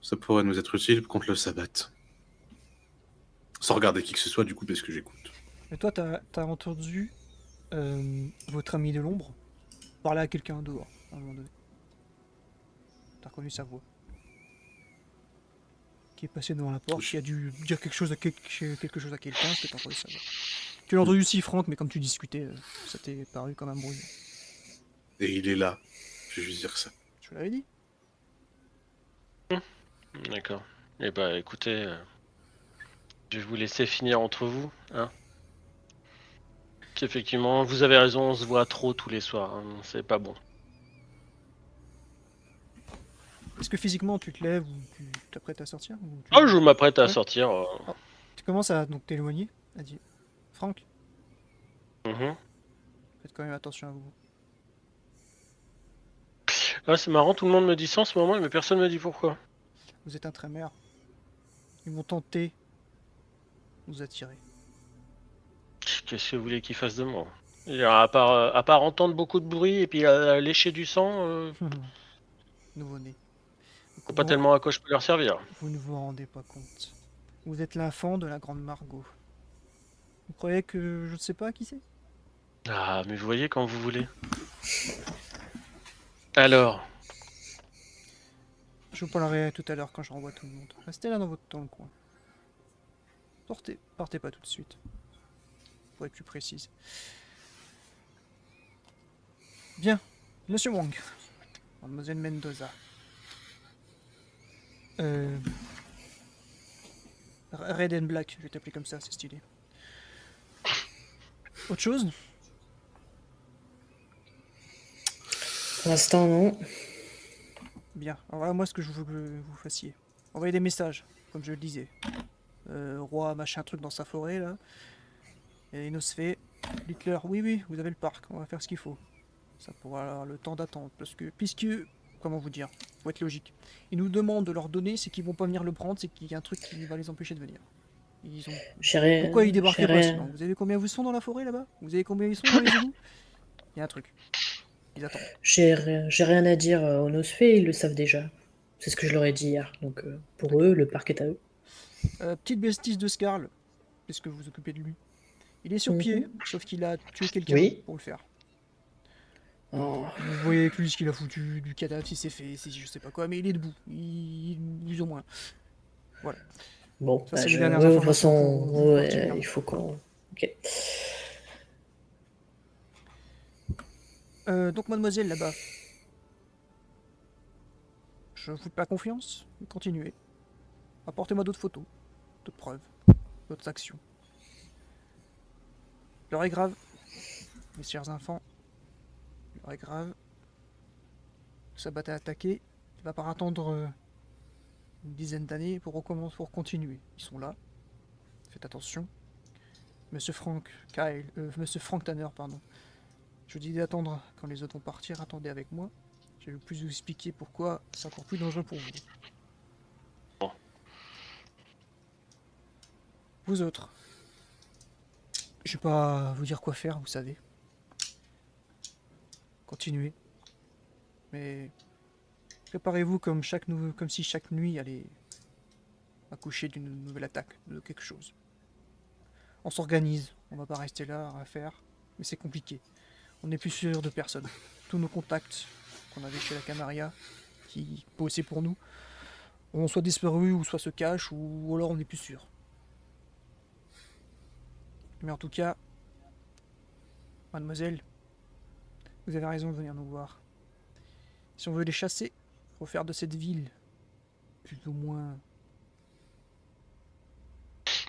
Ça pourrait nous être utile contre le sabbat. Sans regarder qui que ce soit, du coup, parce que j'écoute. Et toi, t'as entendu votre ami de l'ombre parler à quelqu'un dehors, à un moment donné. T'as reconnu sa voix. Qui est passé devant la porte, qui a dû dire quelque chose à quelqu'un, ce que t'as entendu sa voix. Tu l'as entendu aussi, Franck, mais comme tu discutais, ça t'est paru comme un bruit. Et il est là. Je vais juste dire ça. Je l'avais dit. D'accord. Eh bah écoutez, je vais vous laisser finir entre vous, hein. Effectivement, vous avez raison, on se voit trop tous les soirs, hein, c'est pas bon. Est-ce que physiquement tu te lèves ou tu t'apprêtes à sortir ou Ah, je m'apprête à Ouais. sortir. Tu commences à donc t'éloigner. Elle dit Franck, Mhm. faites quand même attention à vous. Ah, c'est marrant, tout le monde me dit ça en ce moment, mais personne me dit pourquoi. Vous êtes un Trémère. Ils vont tenter de vous attirer. Qu'est-ce que vous voulez qu'ils fassent de moi? À part entendre beaucoup de bruit et puis lécher du sang, Nouveau-né. c'est pas tellement à quoi je peux leur servir. Vous ne vous rendez pas compte. Vous êtes l'enfant de la grande Margot. Vous croyez que je ne sais pas qui c'est? Ah, mais vous voyez quand vous voulez. Alors, Je vous parlerai tout à l'heure quand je renvoie tout le monde. Restez là dans le coin. Partez pas tout de suite. Pour être plus précise. Bien, Monsieur Wang. Mademoiselle Mendoza. Red and Black, je vais t'appeler comme ça, c'est stylé. Autre chose? Pour l'instant, non. Bien, alors voilà moi ce que je veux que vous fassiez. Envoyez des messages, comme je le disais. Roi machin truc dans sa forêt là. Et Inosphée, dites-leur, oui, vous avez le parc, on va faire ce qu'il faut. Ça pourra avoir le temps d'attendre, puisque, comment vous dire, faut être logique. Ils nous demandent de leur donner, c'est qu'ils vont pas venir le prendre, c'est qu'il y a un truc qui va les empêcher de venir. Pourquoi ils débarquent pas sinon? Vous savez combien ils sont dans la forêt là-bas? Vous savez combien ils sont dans les égouts? Il y a un truc. Ils attendent. J'ai rien à dire aux Nosfées, ils le savent déjà. C'est ce que je leur ai dit hier. Donc pour eux, le parc est à eux. Petite bêtise de Scarl, puisque vous vous occupez de lui. Il est sur pied, sauf qu'il a tué quelqu'un pour le faire. Oh. Vous voyez avec lui ce qu'il a foutu, du cadavre, si c'est fait, si je sais pas quoi, mais il est debout, plus ou moins. Voilà. Bon, ça, c'est de toute façon, il faut qu'on... Ok. Donc mademoiselle là-bas, je vous fais pas confiance, mais continuez. Apportez-moi d'autres photos, d'autres preuves, d'autres actions. L'heure est grave, mes chers enfants. L'heure est grave. Sabbat a attaqué, il va pas attendre une dizaine d'années pour continuer. Ils sont là, faites attention. Monsieur Frank Tanner, pardon. Je vous dis d'attendre quand les autres vont partir, attendez avec moi. Je vais plus vous expliquer pourquoi c'est encore plus dangereux pour vous. Bon. Vous autres, Je vais pas vous dire quoi faire, vous savez. Continuez. Mais préparez-vous comme si chaque nuit allait accoucher d'une nouvelle attaque, de quelque chose. On s'organise, on va pas rester là à faire, mais c'est compliqué. On n'est plus sûr de personne. Tous nos contacts qu'on avait chez la Camarilla, qui bossaient pour nous, ont soit disparu ou soit se cachent, ou alors on n'est plus sûr. Mais en tout cas, mademoiselle, vous avez raison de venir nous voir. Si on veut les chasser, faut faire de cette ville plus ou moins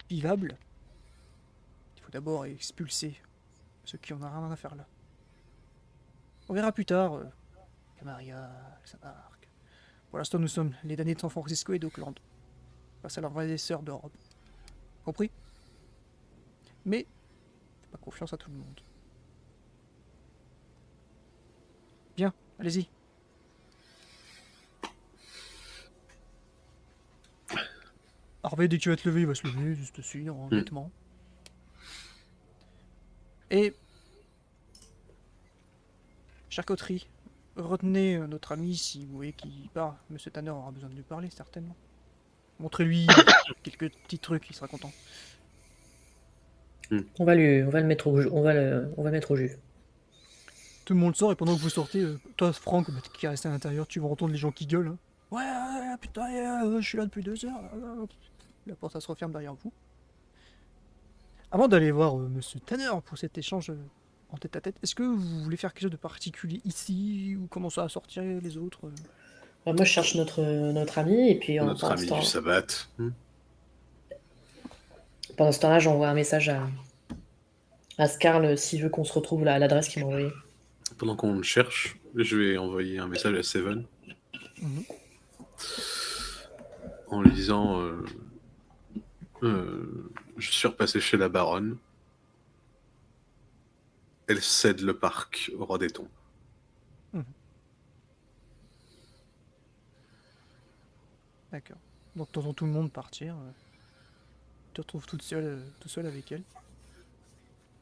vivable. Il faut d'abord expulser ceux qui en ont rien à faire là. On verra plus tard, Camarilla, Saint-Marc. Pour l'instant, nous sommes les damnés de San Francisco et d'Oakland, face à leurs vraies sœurs d'Europe. Compris? Mais, faites pas confiance à tout le monde. Bien, allez-y. Harvey, dès que tu vas te lever, il va se lever, juste dessus, honnêtement. Et... Chère coterie, retenez notre ami si vous voyez qu'il part. Monsieur Tanner aura besoin de lui parler, certainement. Montrez-lui quelques petits trucs, il sera content. On va le mettre au jus. On va le mettre au jus. Tout le monde sort et pendant que vous sortez, toi, Franck, qui est resté à l'intérieur, tu vas entendre les gens qui gueulent. Hein. Ouais, putain, je suis là depuis 2 heures. La porte, ça se referme derrière vous. Avant d'aller voir Monsieur Tanner pour cet échange en tête à tête, est-ce que vous voulez faire quelque chose de particulier ici ou commencer à sortir les autres Moi, je cherche notre ami et puis Notre ami du sabbat. Pendant ce temps-là, j'envoie un message à Scarl s'il veut qu'on se retrouve là, à l'adresse qu'il m'a envoyée. Pendant qu'on le cherche, je vais envoyer un message à Seven. En lui disant je suis repassé chez la baronne. Elle cède le parc au roi des tombes. D'accord. Donc t'entends tout le monde partir. Tu te retrouves tout seul avec elle.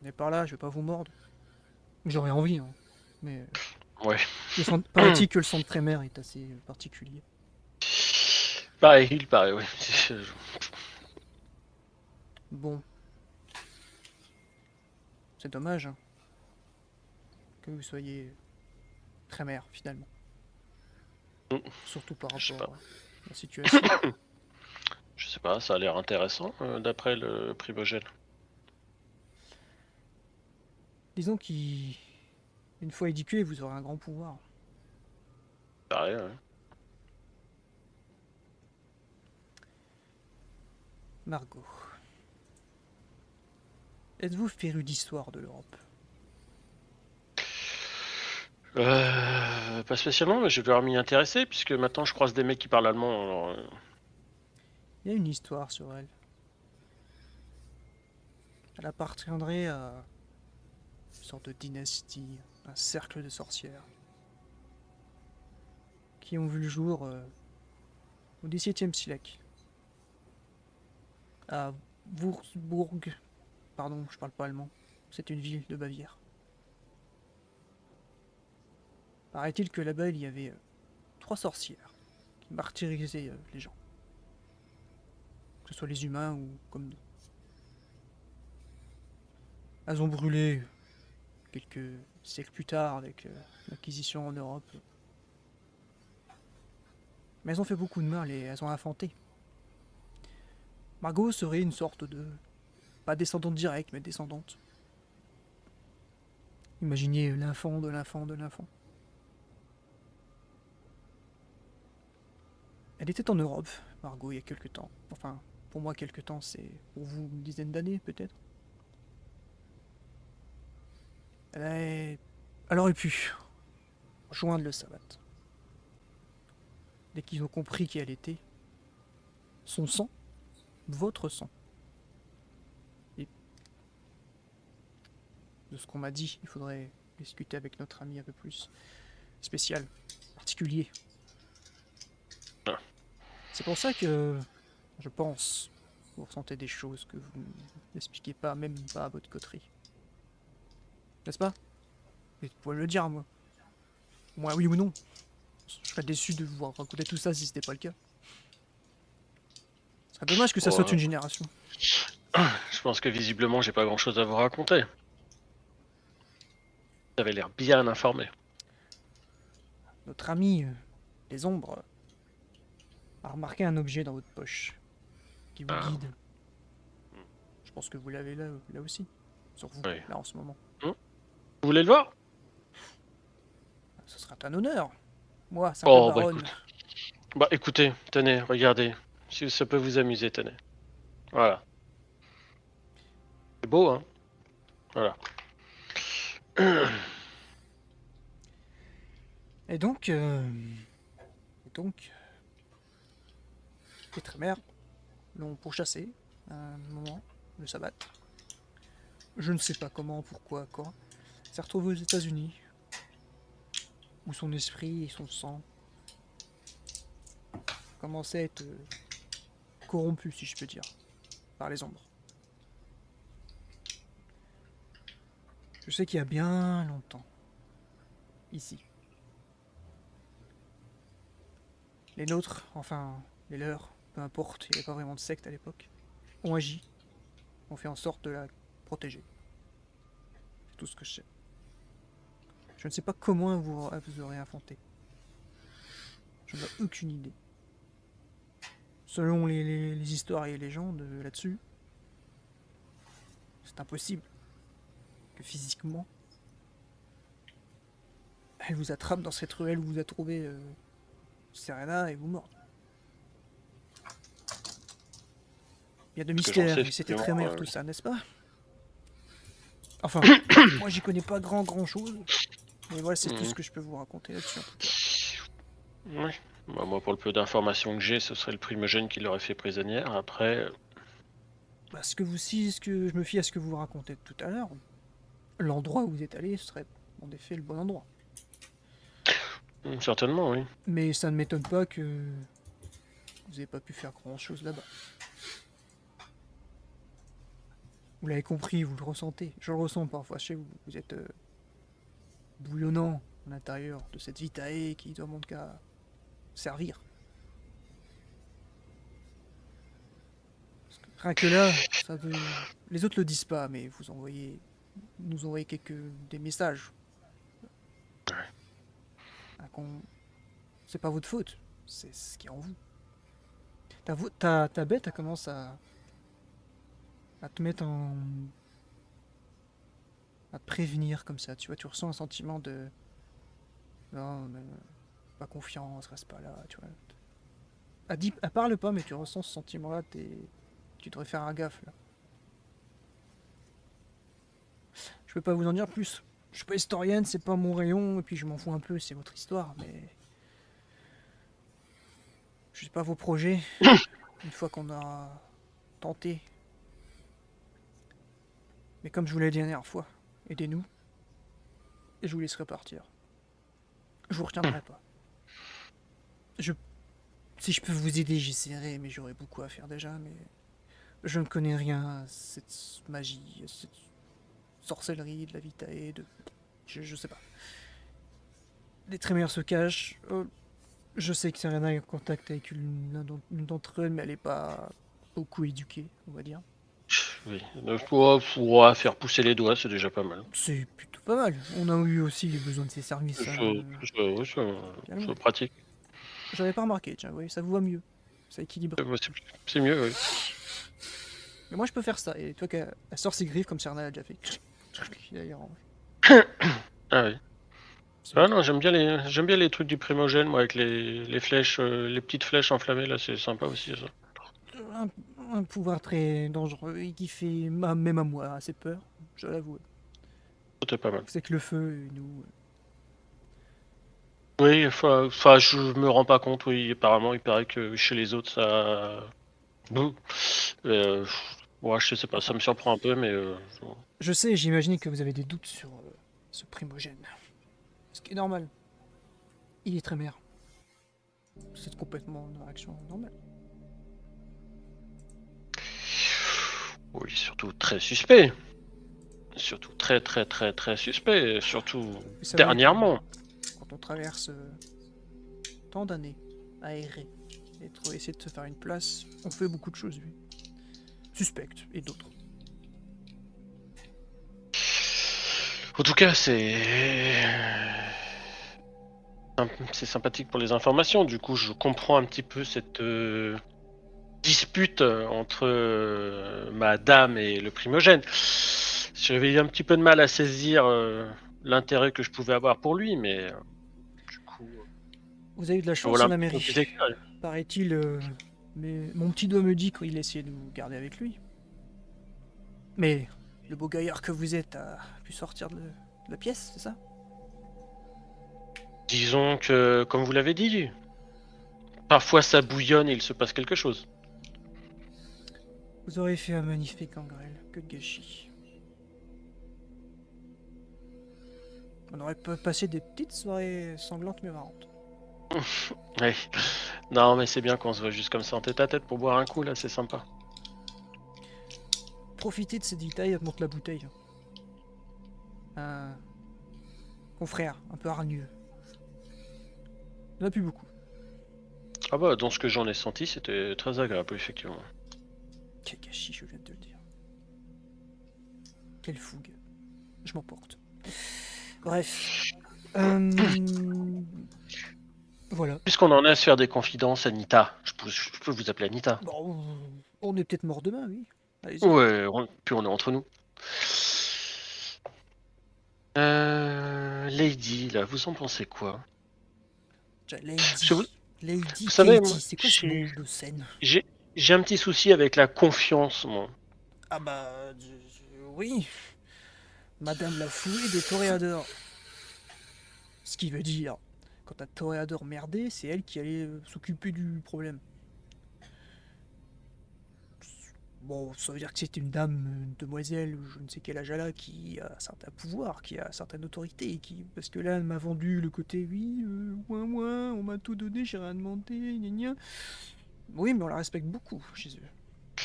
Mais par là, je vais pas vous mordre. J'aurais envie, hein. Mais... Ouais. Paraît-il que le sang de Trémère est assez particulier. Pareil, il paraît, oui. Bon. C'est dommage, hein, que vous soyez Trémère, finalement. Surtout par rapport à la situation. Je sais pas, ça a l'air intéressant, d'après le primogène. Disons qu'une fois éduqué, vous aurez un grand pouvoir. Pareil, ouais. Margot. Êtes-vous féru d'histoire de l'Europe? Pas spécialement, mais je vais devoir m'y intéresser, puisque maintenant je croise des mecs qui parlent allemand, alors... Il y a une histoire sur elle. Elle appartiendrait à une sorte de dynastie, un cercle de sorcières, qui ont vu le jour au XVIIe siècle. À Würzburg, pardon, je parle pas allemand, c'est une ville de Bavière. Paraît-il que là-bas il y avait 3 sorcières qui martyrisaient les gens. Que ce soit les humains ou comme nous. Elles ont brûlé quelques siècles plus tard avec l'acquisition en Europe. Mais elles ont fait beaucoup de mal et elles ont infanté. Margot serait une sorte de... pas descendante directe, mais descendante. Imaginez l'enfant de l'enfant de l'enfant. Elle était en Europe, Margot, il y a quelque temps. Enfin, pour moi, quelque temps, c'est pour vous une dizaine d'années, peut-être. Elle aurait pu rejoindre le sabbat. Dès qu'ils ont compris qui elle était, son sang, votre sang. Et de ce qu'on m'a dit, il faudrait discuter avec notre ami un peu plus spécial, particulier. C'est pour ça que je pense Vous ressentez des choses que vous n'expliquez pas, même pas à votre coterie. N'est-ce pas? Mais vous pouvez me le dire, moi. Moi, oui ou non. Je serais déçu de vous raconter tout ça si c'était pas le cas. Ce serait dommage que ça saute une génération. Je pense que visiblement, j'ai pas grand-chose à vous raconter. Vous avez l'air bien informé. Notre ami, les ombres, a remarqué un objet dans votre poche qui vous guide. Je pense que vous l'avez là aussi. Sur vous, Oui. là en ce moment. Vous voulez le voir? Ce sera un honneur. Moi, simple baronne. Bah écoutez, tenez, regardez. Si ça peut vous amuser, tenez. Voilà. C'est beau, hein? Voilà. Et donc, les Trémères l'ont pourchassé à un moment, le sabbat. Je ne sais pas comment, pourquoi, quand. Il s'est retrouvé aux États-Unis, où son esprit et son sang commençaient à être corrompus, si je peux dire, par les ombres. Je sais qu'il y a bien longtemps, ici, les nôtres, enfin les leurs, peu importe, il n'y avait pas vraiment de secte à l'époque, ont agi, ont fait en sorte de la protéger. C'est tout ce que je sais. Je ne sais pas comment vous aurez affronté. Je n'ai aucune idée. Selon les histoires et les légendes là-dessus, c'est impossible que physiquement, elle vous attrape dans cette ruelle où vous a trouvé Serena et vous morde. Il y a de mystères et c'était très meilleur tout ça, n'est-ce pas? Enfin, moi j'y connais pas grand chose, mais voilà, c'est tout ce que je peux vous raconter là-dessus en tout cas. Oui. Bah, moi, pour le peu d'informations que j'ai, ce serait le primogène qui l'aurait fait prisonnière. Après. Bah, ce que je me fie à ce que vous racontez tout à l'heure, l'endroit où vous êtes allé serait en effet le bon endroit. Certainement, oui. Mais ça ne m'étonne pas que vous n'ayez pas pu faire grand chose là-bas. Vous l'avez compris, vous le ressentez. Je le ressens parfois chez vous. Vous êtes bouillonnant à l'intérieur de cette vitae qui doit mon cas servir. Rien que là, ça veut... les autres le disent pas, mais vous nous envoyez des messages. C'est pas votre faute, c'est ce qui est en vous. Ta bête, elle commence à te mettre en... à te prévenir comme ça, tu vois, tu ressens un sentiment de... Non, mais... pas confiance, reste pas là, tu vois. Elle parle pas, mais tu ressens ce sentiment-là, tu devrais faire un gaffe, là. Je peux pas vous en dire plus. Je suis pas historienne, c'est pas mon rayon, et puis je m'en fous un peu, c'est votre histoire, mais... Je sais pas vos projets, une fois qu'on a tenté. Mais comme je vous l'ai dit la dernière fois, aidez-nous, et je vous laisserai partir. Je vous retiendrai pas. Si je peux vous aider, j'essaierai, mais j'aurai beaucoup à faire déjà, mais... Je ne connais rien à cette magie, à cette sorcellerie, de la vitae, je sais pas. Les Trémères se cachent. Je sais que Serena est en contact avec une d'entre eux, mais elle est pas beaucoup éduquée, on va dire. Oui, pour faire pousser les doigts, c'est déjà pas mal. C'est plutôt pas mal. On a eu aussi besoin de ses services. C'est pratique. J'avais pas remarqué, tiens, oui, ça vous va mieux. Ça équilibre. C'est mieux, oui. Mais moi je peux faire ça, et toi qu'elle sort ses griffes comme Serena l'a déjà fait. Ah oui. Ah non, j'aime bien les trucs du primogène, moi, avec les flèches, les petites flèches enflammées, là, c'est sympa aussi, ça. Un pouvoir très dangereux et qui fait même à moi assez peur, je l'avoue. C'était pas mal. C'est que le feu, nous... Oui, enfin, je me rends pas compte, oui, apparemment, il paraît que chez les autres, ça... ouais, je sais pas, ça me surprend un peu, mais... Je sais, j'imagine que vous avez des doutes sur ce primogène. Ce qui est normal. Il est très mère. C'est complètement une réaction normale. Oui, surtout très suspect. Surtout très suspect. Surtout Vous savez dernièrement. que quand on traverse tant d'années à errer et essayer de se faire une place, on fait beaucoup de choses, lui. Suspectes et d'autres. En tout cas, c'est sympathique pour les informations. Du coup, je comprends un petit peu cette dispute entre ma dame et le primogène. J'avais eu un petit peu de mal à saisir l'intérêt que je pouvais avoir pour lui, mais du coup, Vous avez eu de la chance voilà à un la petit peu mairie. plus éclairé. Paraît-il, mais mon petit doigt me dit qu'il essayait de vous garder avec lui. Mais le beau gaillard que vous êtes a pu sortir de la pièce, c'est ça? Disons que, comme vous l'avez dit, parfois ça bouillonne et il se passe quelque chose. Vous aurez fait un magnifique engrêle, que de gâchis. On aurait pu passer des petites soirées sanglantes mais marrantes. Oui. Non, mais c'est bien qu'on se voit juste comme ça en tête à tête pour boire un coup, là, c'est sympa. Profitez de ces détails, monte la bouteille. Un confrère, un peu hargneux. Il n'y en a plus beaucoup. Ah bah, dans ce que j'en ai senti, c'était très agréable, effectivement. Quel gâchis, je viens de te le dire. Quelle fougue. Je m'emporte. Bref. Voilà. Puisqu'on en est à se faire des confidences, Anita, je peux vous appeler Anita. Bon, on est peut-être mort demain, oui. Allez-y. Ouais, puis on est entre nous. Lady, là, vous en pensez quoi? Lady. Vous Lady, savez, Katie, moi, c'est quoi ce nom de scène? j'ai un petit souci avec la confiance, moi. Ah bah, oui. Madame la fouée des toréadors. Ce qui veut dire, quand un toréador merdé, c'est elle qui allait s'occuper du problème. Bon, ça veut dire que c'est une dame, une demoiselle, ou je ne sais quel âge elle a, qui a un certain pouvoir, qui a certaine autorité, parce que là, elle m'a vendu le côté, oui, on m'a tout donné, j'ai rien demandé, gna gna. Oui, mais on la respecte beaucoup chez eux.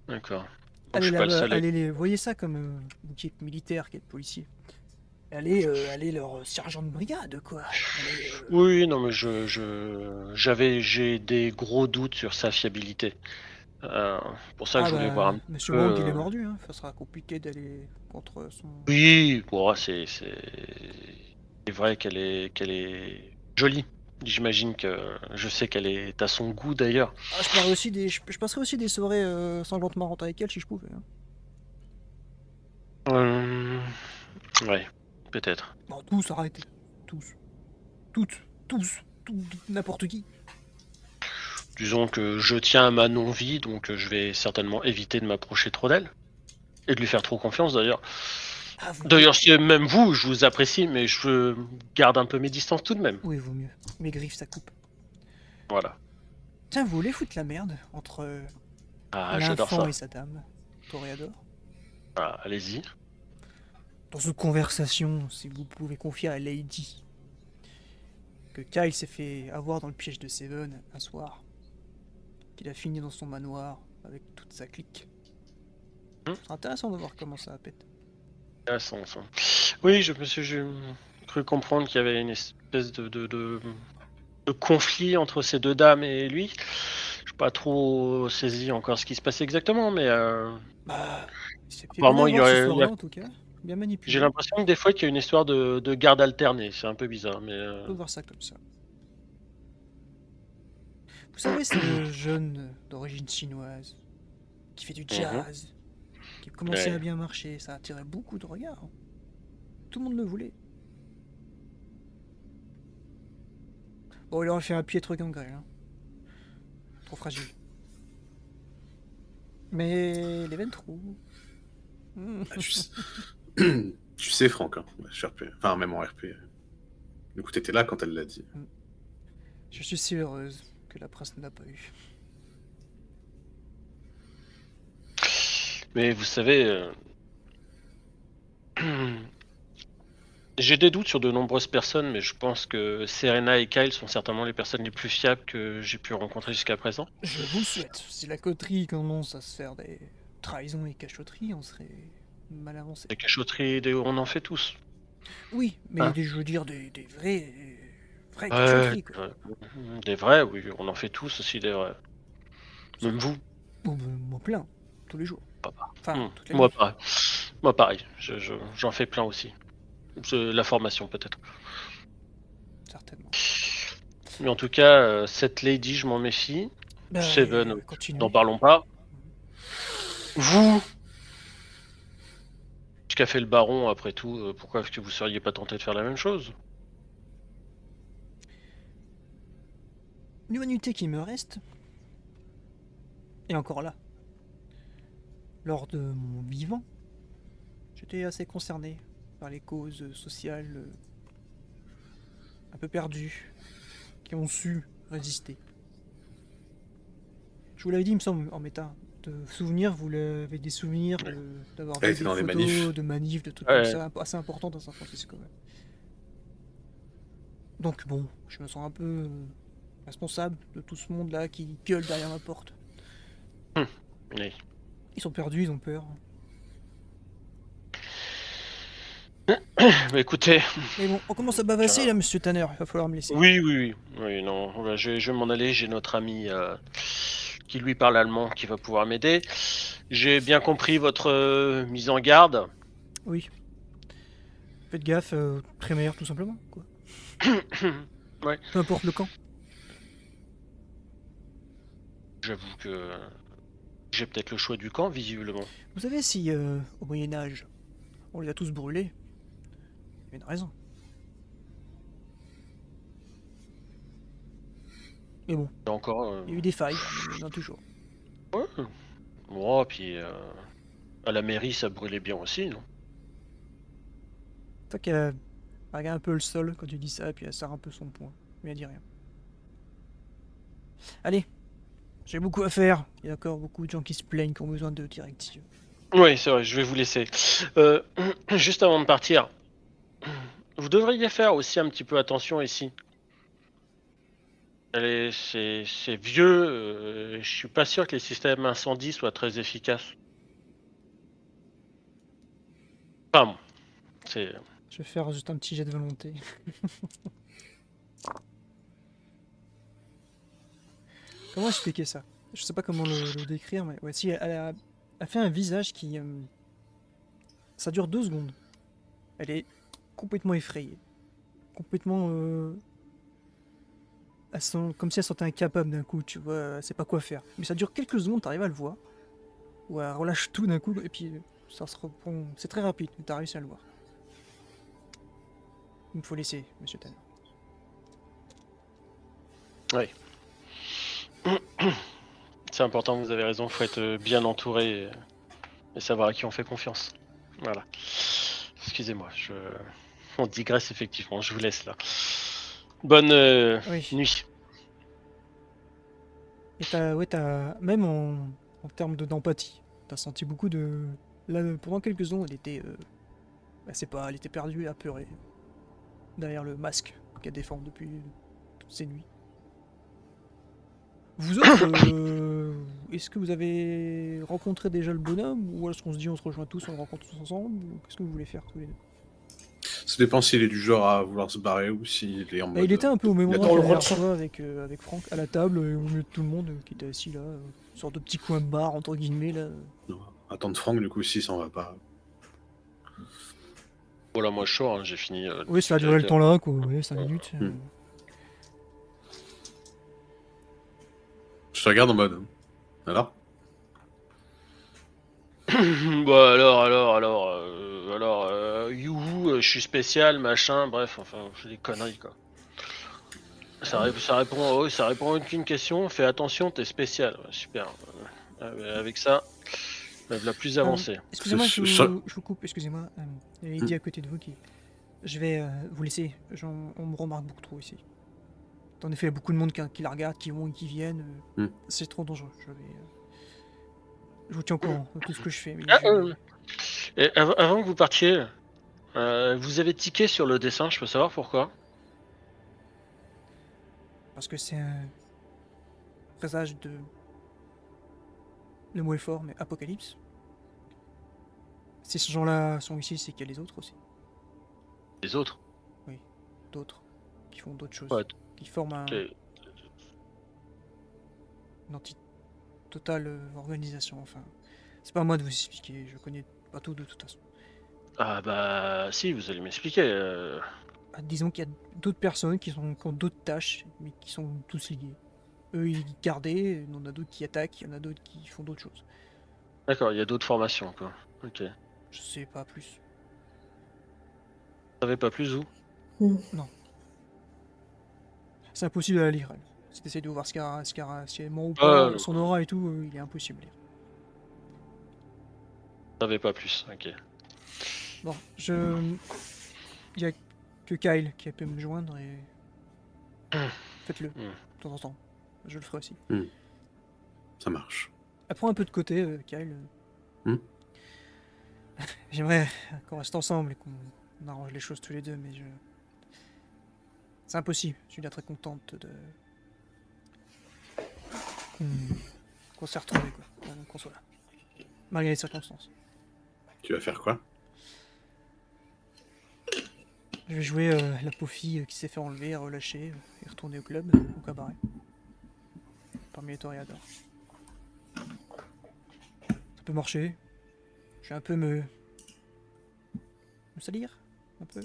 D'accord. Elle Je est suis pas le seul. voyez ça comme vous qui êtes militaire, qui êtes policier. Elle est leur sergent de brigade, quoi. Oui, non, mais j'ai des gros doutes sur sa fiabilité. Pour ça que Ah je voulais voir bah, un petit Monsieur peu. Wang, il est mordu, hein. Ça sera compliqué d'aller contre son... Oui, bon, c'est vrai qu'elle est jolie. J'imagine que je sais qu'elle est à son goût d'ailleurs. Ah, je passerai aussi des soirées sanglantes marrantes avec elle si je pouvais. Hein. Ouais, peut-être. Bon, tous, arrêtez. Tous. Toutes. Tous. N'importe qui. Disons que je tiens à ma non-vie, donc je vais certainement éviter de m'approcher trop d'elle. Et de lui faire trop confiance d'ailleurs. Ah, D'ailleurs, si même vous, je vous apprécie, mais je garde un peu mes distances tout de même. Oui, vaut mieux. Mes griffes, ça coupe. Voilà. Tiens, vous voulez foutre la merde entre J'adore l'infant ça. et sa dame, Toréador? Voilà, allez-y. Dans une conversation, si vous pouvez confier à Lady que Kyle s'est fait avoir dans le piège de Seven un soir, qu'il a fini dans son manoir avec toute sa clique. C'est intéressant de voir comment ça a pété. Intéressant, ça. Oui, j'ai cru comprendre qu'il y avait une espèce de conflit entre ces deux dames et lui. Je n'ai pas trop saisi encore ce qui se passait exactement, mais Bah, il s'est fait bien apparemment, avoir ce soir-là en tout cas. Bien manipulé. j'ai l'impression que des fois, qu'il y a une histoire de garde alternée. C'est un peu bizarre, mais On peut voir ça comme ça. Vous savez, ce jeune d'origine chinoise qui fait du jazz, qui commençait à bien marcher, ça attirait beaucoup de regards. Tout le monde le voulait. Bon, il aurait fait un piètre gangrel. Hein. Trop fragile. Mais les veines trop. Tu sais, Franck, hein, HRP. Enfin, même en RP. Du coup, t'étais là quand elle l'a dit. Je suis si heureuse que la prince ne l'a pas eu. Mais vous savez, j'ai des doutes sur de nombreuses personnes, mais je pense que Serena et Kyle sont certainement les personnes les plus fiables que j'ai pu rencontrer jusqu'à présent. Je vous le souhaite. Si la coterie commence à se faire des trahison et cachotterie, on serait mal avancé. Des cachotteries, on en fait tous. Oui, mais Hein je veux dire des vraies Ouais, cachotteries, quoi. des vrais, oui, on en fait tous aussi des vrais. Même vous. Bon, ben, moi plein, tous les jours. Enfin, toute la Moi nuit. pareil. Moi pareil, j'en fais plein aussi. La formation peut-être. Certainement. Mais en tout cas, cette lady, je m'en méfie. Bah, Seven, continuez. n'en parlons pas. Vous, ce qu'a fait le baron après tout, pourquoi est-ce que vous seriez pas tenté de faire la même chose? L'humanité qui me reste est encore là. Lors de mon vivant, j'étais assez concerné par les causes sociales un peu perdues qui ont su résister. Je vous l'avais dit, il me semble, en méta. De souvenirs, vous avez des souvenirs d'avoir vu des dans les photos manifs. de manifs, de trucs Ouais. comme ça, assez importants dans San Francisco. Ouais. Donc bon, je me sens un peu responsable de tout ce monde-là qui gueule derrière ma porte. Oui. Ils sont perdus, ils ont peur. Mais écoutez, Mais bon, on commence à bavasser Tiens. là, monsieur Tanner, il va falloir me laisser. oui, non, je vais m'en aller, j'ai notre ami qui lui parle allemand, qui va pouvoir m'aider. J'ai bien compris votre mise en garde. Oui. Faites gaffe, Trémère tout simplement, quoi. Ouais. Peu importe le camp. J'avoue que j'ai peut-être le choix du camp, visiblement. Vous savez si, au Moyen-Âge, on les a tous brûlés, il y a une raison. Mais bon, Et encore. il y a eu des failles, il y en a toujours. Ouais. Bon, puis à la mairie, ça brûlait bien aussi, non? Toi qu'elle regarde un peu le sol quand tu dis ça, et puis elle serre un peu son poing. Mais elle dit rien. Allez, j'ai beaucoup à faire. Il y a encore beaucoup de gens qui se plaignent, qui ont besoin de directives. Oui, c'est vrai, je vais vous laisser. Juste avant de partir, vous devriez faire aussi un petit peu attention ici. C'est vieux, je suis pas sûr que les systèmes incendie soient très efficaces. Enfin bon, c'est... Je vais faire juste un petit jet de volonté. Comment expliquer ça? Je sais pas comment le décrire, mais ouais, si elle fait un visage qui... ça dure 2 secondes. Elle est complètement effrayée. Complètement... comme si elle se sentait incapable d'un coup, tu vois, elle sait pas quoi faire. Mais ça dure quelques secondes, t'arrives à le voir. Ou elle relâche tout d'un coup, et puis ça se reprend... C'est très rapide, mais t'as réussi à le voir. Il me faut laisser, monsieur Tanner. Oui. C'est important, vous avez raison, faut être bien entouré et savoir à qui on fait confiance. Voilà. Excusez-moi, on digresse effectivement, je vous laisse là. Bonne Oui. nuit. Et t'as même en termes d'empathie, t'as senti beaucoup de... Là, pendant quelques secondes, elle était... elle était perdue, apeurée. Derrière le masque qu'elle défend depuis toutes ces nuits. Vous autres, est-ce que vous avez rencontré déjà le bonhomme? Ou est-ce qu'on se dit on se rejoint tous, on le rencontre tous ensemble? Ou qu'est-ce que vous voulez faire tous les deux? Ça dépend s'il est du genre à vouloir se barrer ou s'il est en mode. Il était un peu au même il endroit attend que le derrière retour. toi avec Franck, à la table, au milieu de tout le monde qui était assis là. Une sorte de petit coin de bar, entre guillemets, là. Non, attendre Franck, du coup, si ça en va pas. Voilà, moi je sors, hein, j'ai fini. Oui, ça a duré le temps là, quoi. Ouais, 5 minutes. Je te regarde en mode. Alors Bah alors, youhou, je suis spécial, machin, bref, enfin, c'est des conneries quoi. Ça répond à aucune question, fais attention, t'es spécial, ouais, super. Avec ça, la plus avancée. Excusez-moi, C'est- je vous coupe, excusez-moi. Il y a Lady à côté de vous qui... Je vais vous laisser, on me remarque beaucoup trop ici. En effet, il y a beaucoup de monde qui la regarde, qui vont et qui viennent. C'est trop dangereux. Je vous tiens au courant de tout ce que je fais. Mais Et avant que vous partiez, vous avez tiqué sur le dessin, je peux savoir pourquoi? Parce que c'est un présage de... Le mot est fort, mais apocalypse. Si ces gens-là sont ici, c'est qu'il y a les autres aussi. Les autres? D'autres. Qui font d'autres choses. Ouais, Qui forment ok. une entité totale organisation, enfin. C'est pas à moi de vous expliquer, je connais pas tout de toute façon. Ah bah si, vous allez m'expliquer. Ah, disons qu'il y a d'autres personnes qui ont d'autres tâches, mais qui sont tous liés. Eux, ils gardaient, il y en a d'autres qui attaquent, il y en a d'autres qui font d'autres choses. D'accord, il y a d'autres formations, quoi. Ok. Vous Je sais pas plus. savez pas plus où? C'est impossible à lire. Si t'essayes de voir si elle ment ou Ah, pas, non. son aura et tout, il est impossible à lire. Vous savez pas plus, ok. Bon, il y a que Kyle qui peut me joindre et... Faites-le, de temps en temps. Je le ferai aussi. Ça marche. Prends un peu de côté, Kyle. J'aimerais qu'on reste ensemble et qu'on arrange les choses tous les deux, mais je... C'est impossible. Julia est très contente de... qu'on s'est retrouvés, quoi. Qu'on soit là. Malgré les circonstances. Tu vas faire quoi? Je vais jouer la pauvre fille qui s'est fait enlever, relâcher, et retourner au club, au cabaret. Parmi les toréadors. Ça peut marcher. Je vais un peu me salir, un peu.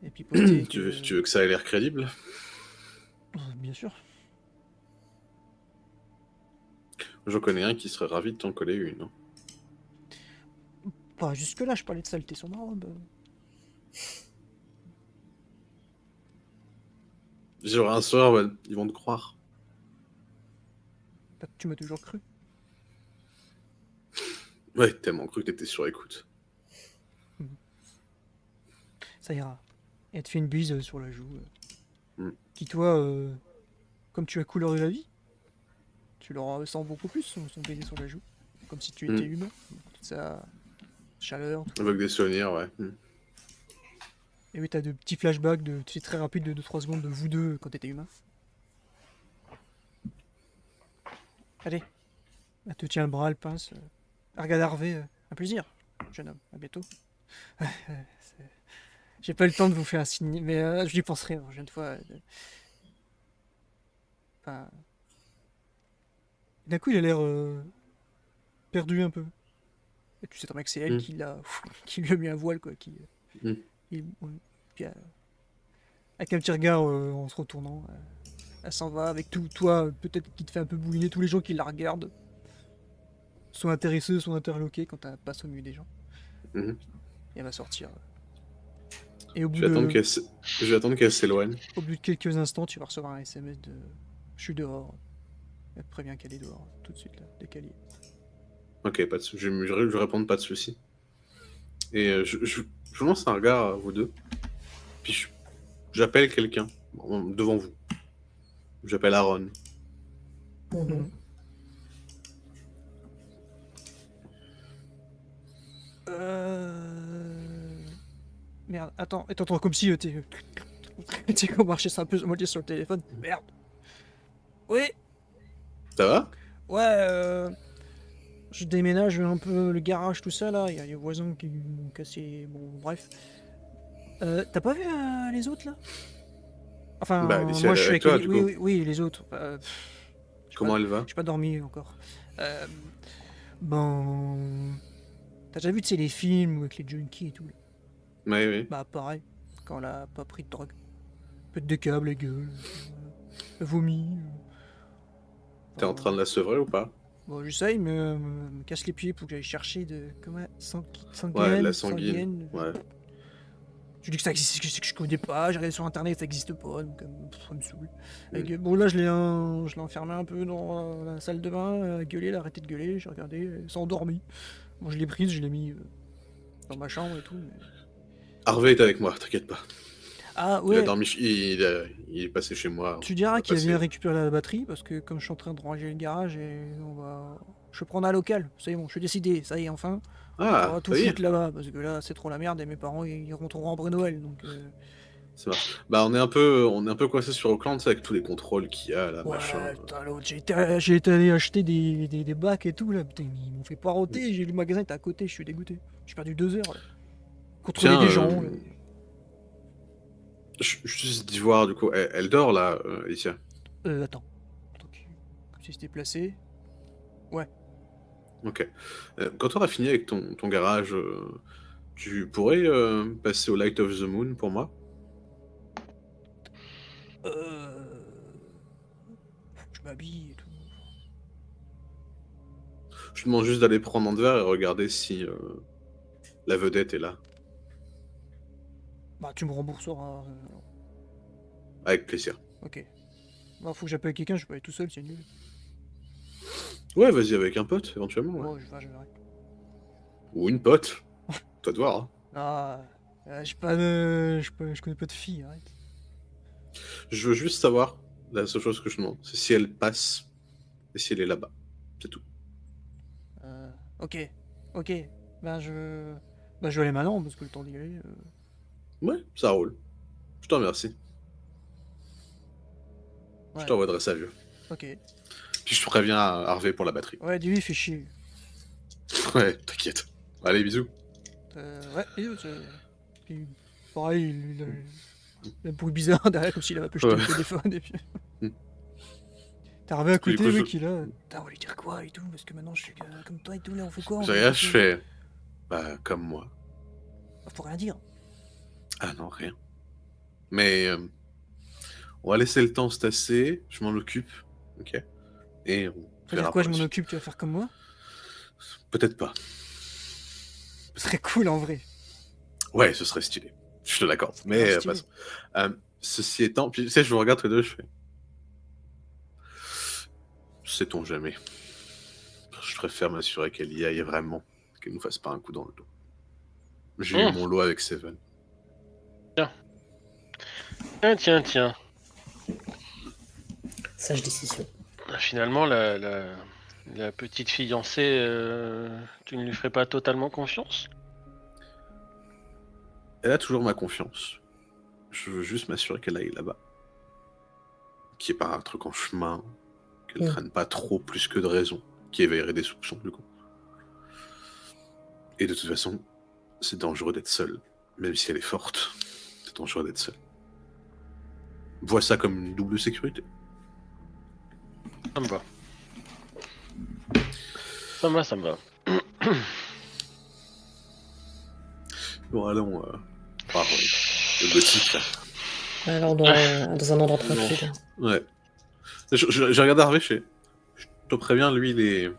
Et puis tu veux que ça ait l'air crédible? Bien sûr. J'en connais un qui serait ravi de t'en coller une. Hein. Pas jusque-là, je parlais de saleté sur ma robe. Genre un soir, ouais, ils vont te croire. Tu m'as toujours cru. Ouais, tellement cru que t'étais sur écoute. Ça ira. Et elle te fait une bise sur la joue. Qui, toi, comme tu as couleur de la vie, tu leur ressens beaucoup plus son baiser sur la joue. Comme si tu étais humain. Toute sa chaleur. Tout. Avec des souvenirs, ouais. Et oui, t'as de petits flashbacks c'est très rapide de 2-3 secondes de vous deux quand t'étais humain. Allez. Elle te tient le bras, elle pince. Regarde Harvey, un plaisir, jeune homme. À bientôt. J'ai pas eu le temps de vous faire un signe, mais j'y penserai la prochaine fois. Enfin... D'un coup, il a l'air perdu un peu. Et tu sais très bien que c'est elle qui lui a mis un voile, quoi. Puis, avec un petit regard en se retournant, elle s'en va avec tout. Toi, peut-être qui te fait un peu bouliner. Tous les gens qui la regardent sont intéressés, sont interloqués quand elle passe au milieu des gens. Et elle va sortir. Et au bout je vais attendre qu'elle s'éloigne. Au bout de quelques instants, tu vas recevoir un SMS de je suis dehors. Elle te prévient qu'elle est dehors tout de suite, là, dès qu'elle y est. Ok, pas de soucis. Je vais répondre pas de soucis. Et je lance un regard à vous deux. Puis j'appelle quelqu'un devant vous. J'appelle Aaron. Merde, attends, comme si tu sais qu'on marchait ça un peu moitié sur le téléphone. Merde. Oui. Ça va? Ouais, je déménage un peu le garage, tout ça là. Il y a les voisins qui m'ont cassé. Bon, bref. T'as pas vu les autres là? Enfin, bah, moi je suis avec toi, oui, les autres. Comment elle va? J'ai pas dormi encore. Bon. T'as déjà vu, tu sais, les films avec les junkies et tout là? Oui. Bah, pareil, quand elle a pas pris de drogue. Pète des câbles, la gueule. Vomit. T'es en train de la sevrer ou pas? Bon, j'essaye, mais me casse les pieds pour que j'aille chercher de. Comment? Sanguine. Ouais, la sanguine. Ouais. Je dis que ça existe, que je connais pas, j'ai regardé sur internet, ça existe pas, donc ça me saoule. Bon, là, je l'ai enfermé un peu dans la salle de bain, elle a gueulé, elle a arrêté de gueuler, j'ai regardé, elle s'est endormie. Bon, je l'ai prise, je l'ai mis dans ma chambre et tout. Mais... Harvey est avec moi, t'inquiète pas. Ah ouais. Il a dormi, il est passé chez moi. Tu diras qu'il vient récupérer la batterie, parce que comme je suis en train de ranger le garage, et je prends un local, ça y est, bon, je suis décidé, ça y est, enfin. On va tout foutre là-bas, parce que là, c'est trop la merde, et mes parents, ils rentreront en Noël, donc... Ça marche. Bah, on est un peu coincé sur Auckland, avec tous les contrôles qu'il y a, là, Ouais, machin. putain, l'autre, j'ai été allé acheter des bacs et tout, là, putain, ils m'ont fait poireauter, le magasin était à côté, je suis dégoûté. J'ai perdu 2 heures, là. Contrôler Tiens, des gens, là. je juste d'y voir, du coup, elle dort, là, Alicia. Attends. Comme si c'était placé. Ouais. Ok. Quand on a fini avec ton garage, tu pourrais passer au Light of the Moon pour moi? Je m'habille et tout. Je te demande juste d'aller prendre un verre et regarder si la vedette est là. Bah, tu me rembourseras. Avec plaisir. Ok. Bah, faut que j'appelle quelqu'un, je peux aller tout seul, c'est nul. Ouais, vas-y avec un pote, éventuellement. Ouais. Ouais, je verrai. Ou une pote. Toi de voir. Hein. Ah, j'ai pas de. Je connais pas de filles, arrête. Je veux juste savoir, la seule chose que je demande, c'est si elle passe et si elle est là-bas. C'est tout. Ok. Ben, je. Bah, je vais aller maintenant, parce que le temps d'y aller. Ouais, ça roule. Je te remercie. Je Ouais. t'envoie ça, vieux. Ok. Puis je te préviens à Harvey pour la batterie. Ouais, dis-lui, il fait chier. Ouais, t'inquiète. Allez, bisous. Ouais, et puis, pareil, il a un bruit bizarre derrière, comme s'il avait pas jeté le téléphone, et puis... T'es arrivé à côté, coup, le je- mec, il a... Putain, on va lui dire quoi, et tout, parce que maintenant, je suis comme toi, et tout, là, on fait quoi? Je regarde, je fais... Bah, comme moi. Bah, faut rien dire. Ah non, rien. Mais... on va laisser le temps se tasser, je m'en occupe, ok? Et on Ça veut verra dire quoi, par je la m'en suite. occupe, tu vas faire comme moi? Peut-être pas. Ce serait cool, en vrai. Ouais, ce serait stylé. Je te l'accorde. Mais grave stylé. passons. Ceci étant, puis tu sais, je vous regarde tous les deux, je fais. Sait-on jamais. Je préfère m'assurer qu'elle y aille vraiment, qu'elle nous fasse pas un coup dans le dos. J'ai eu mon lot avec Seven. Tiens. Sage décision. Finalement, la petite fiancée, tu ne lui ferais pas totalement confiance? Elle a toujours ma confiance. Je veux juste m'assurer qu'elle aille là-bas. Qu'il n'y ait pas un truc en chemin, qu'elle traîne pas trop plus que de raison, qui éveillerait des soupçons du coup. Et de toute façon, c'est dangereux d'être seule. Même si elle est forte, c'est dangereux d'être seule. Vois ça comme une double sécurité. Ça me va. Ça me va. Bon, allons voir le gothique là. Alors, dans un endroit tranquille. Ouais. J'ai regardé Harvey, je te préviens, lui, il est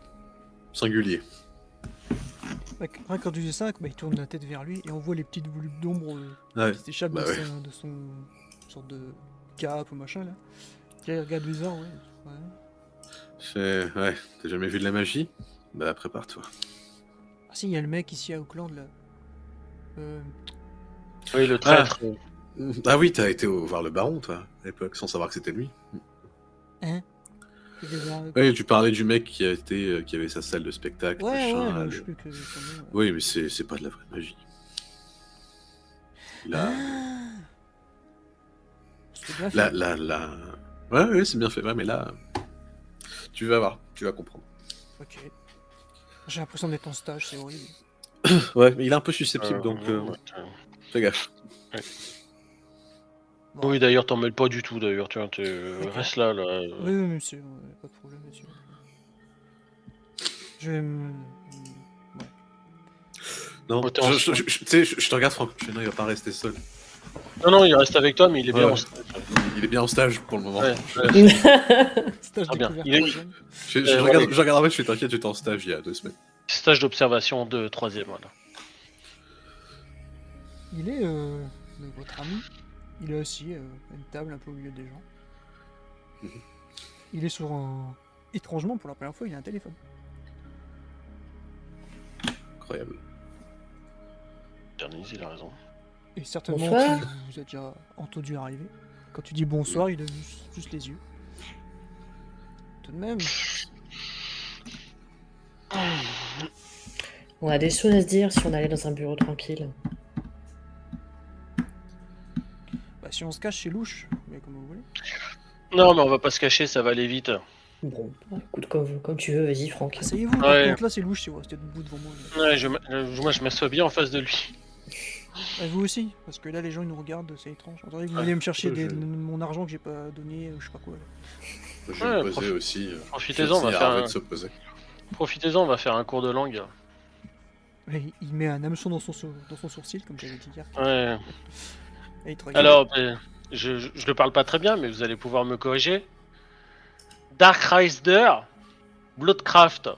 singulier. Quand tu dis ça, bah, il tourne la tête vers lui, et on voit les petites volutes d'ombre Ouais. qui s'échappent Bah de son sorte de cape ou machin, là. Qui regarde bizarre, ouais. Ouais, t'as jamais vu de la magie? Bah, prépare-toi. Ah si, il y a le mec ici à Auckland, là. Oui, le traître. Ah oui, t'as été voir le baron, toi, à l'époque, sans savoir que c'était lui. Hein? Oui, tu parlais du mec qui avait sa salle de spectacle, machin. Ouais, je sais plus que son nom. Oui, mais c'est pas de la vraie magie. Là, C'est bien fait. là. Ouais, c'est bien fait, ouais, mais là, tu vas voir, tu vas comprendre. Ok. J'ai l'impression d'être en stage, c'est horrible. Ouais, mais il est un peu susceptible, donc fais gaffe. Ouais. Bon. Oui, d'ailleurs, t'en mêles pas du tout, d'ailleurs. Tu restes là. Oui, monsieur, pas de problème, monsieur. Je vais me... Ouais. Non, Ouais, je te regarde, Franck. Non, il va pas rester seul. Non, il reste avec toi, mais il est bien en stage. Il est bien en stage pour le moment. Ouais. Stage Très bien. découverte. Je regarde Harvey, je suis t'inquiète, j'étais en stage il y a 2 semaines. Stage d'observation de 3e, voilà. Il est, votre ami, il est assis à une table un peu au milieu des gens. Il est sur un... Étrangement, pour la première fois, il a un téléphone. Incroyable. Bernice, il a raison. Et certainement Bonsoir. qu'il vous a déjà entendu arriver. Quand tu dis bonsoir, il a juste les yeux. Tout de même. On a des choses à se dire si on allait dans un bureau tranquille. Bah, Si on se cache, c'est louche, mais comme vous voulez. Non, mais on va pas se cacher, ça va aller vite. Bon, écoute, comme tu veux, vas-y, Franck. Asseyez-vous, par Ouais. contre, là, c'est louche si vous restez debout devant moi. Moi, je m'assois bien en face de lui. Et vous aussi, parce que là, les gens, ils nous regardent, c'est étrange. Attendez, vous Ouais. venez me chercher Ouais, mon argent que j'ai pas donné, je sais pas quoi. Là. Je Ouais, vais me poser aussi. profitez-en, on va faire Arrête un- de se poser. Profitez-en, on va faire un cours de langue. Et il met un hameçon dans son sourcil, comme j'avais dit hier. Ouais. Et il te regarde. Alors, je ne parle pas très bien, mais vous allez pouvoir me corriger. Dark Rider, Bloodcraft.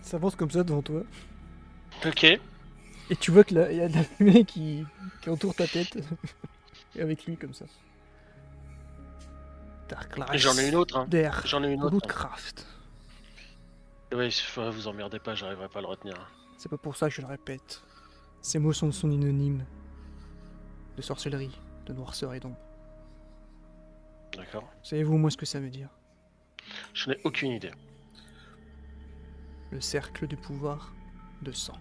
Ça avance comme ça devant toi. Ok. Et tu vois que là, il y a de la fumée qui entoure ta tête. Et avec lui, comme ça. Dark Light. J'en ai une autre. Hein. Der J'en ai une autre. Bloodcraft. Ouais, vous emmerdez pas, j'arriverai pas à le retenir. C'est pas pour ça que je le répète. Ces mots sont synonymes de sorcellerie, de noirceur et d'ombre. D'accord. Savez-vous au moins ce que ça veut dire? Je n'ai aucune idée. Le cercle du pouvoir de sang.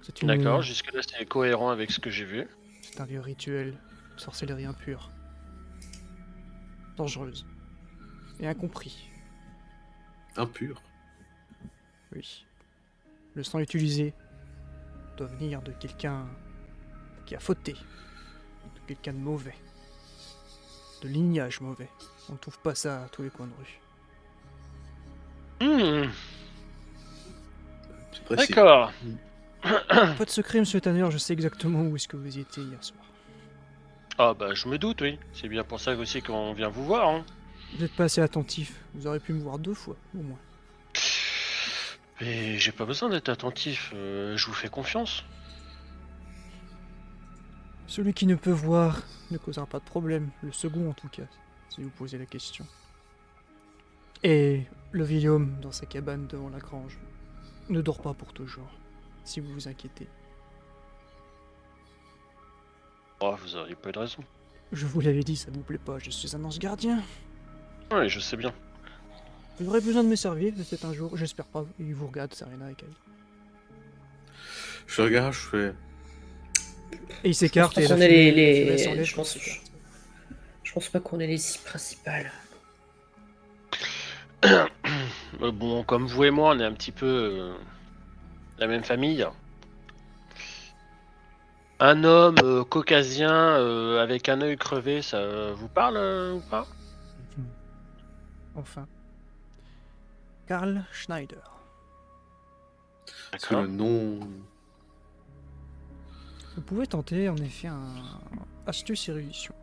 C'est D'accord, jusque-là c'est cohérent avec ce que j'ai vu. C'est un vieux rituel de sorcellerie impure. Dangereuse. Et incompris. Impur. Oui. Le sang utilisé doit venir de quelqu'un qui a fauté. De quelqu'un de mauvais. De lignage mauvais. On ne trouve pas ça à tous les coins de rue. C'est précis. D'accord. Pas de secret, monsieur Tanner, je sais exactement où est-ce que vous étiez hier soir. Ah bah je me doute, oui. C'est bien pour ça aussi qu'on vient vous voir. Hein. Vous n'êtes pas assez attentif. Vous aurez pu me voir 2 fois, au moins. Mais j'ai pas besoin d'être attentif, je vous fais confiance. Celui qui ne peut voir ne causera pas de problème. Le second, en tout cas, si vous posez la question. Et le vieil homme dans sa cabane devant la grange ne dort pas pour toujours, si vous vous inquiétez. Oh, vous auriez pas eu de raison. Je vous l'avais dit, ça vous plaît pas, je suis un ange gardien. Oui, je sais bien. Vous aurez besoin de me servir, peut-être un jour, j'espère pas. Il vous regarde, Serena et Kyle. Je regarde, je fais. Et il s'écarte et Je pense la qu'on est fumée les- s'enlève, je pense- il s'écarte. Je pense pas qu'on est les 6 principales. Bon, comme vous et moi, on est un petit peu la même famille. Un homme caucasien avec un œil crevé, ça vous parle ou pas? Enfin. Karl Schneider. Parce que le nom. Vous pouvez tenter en effet un astuce érudition.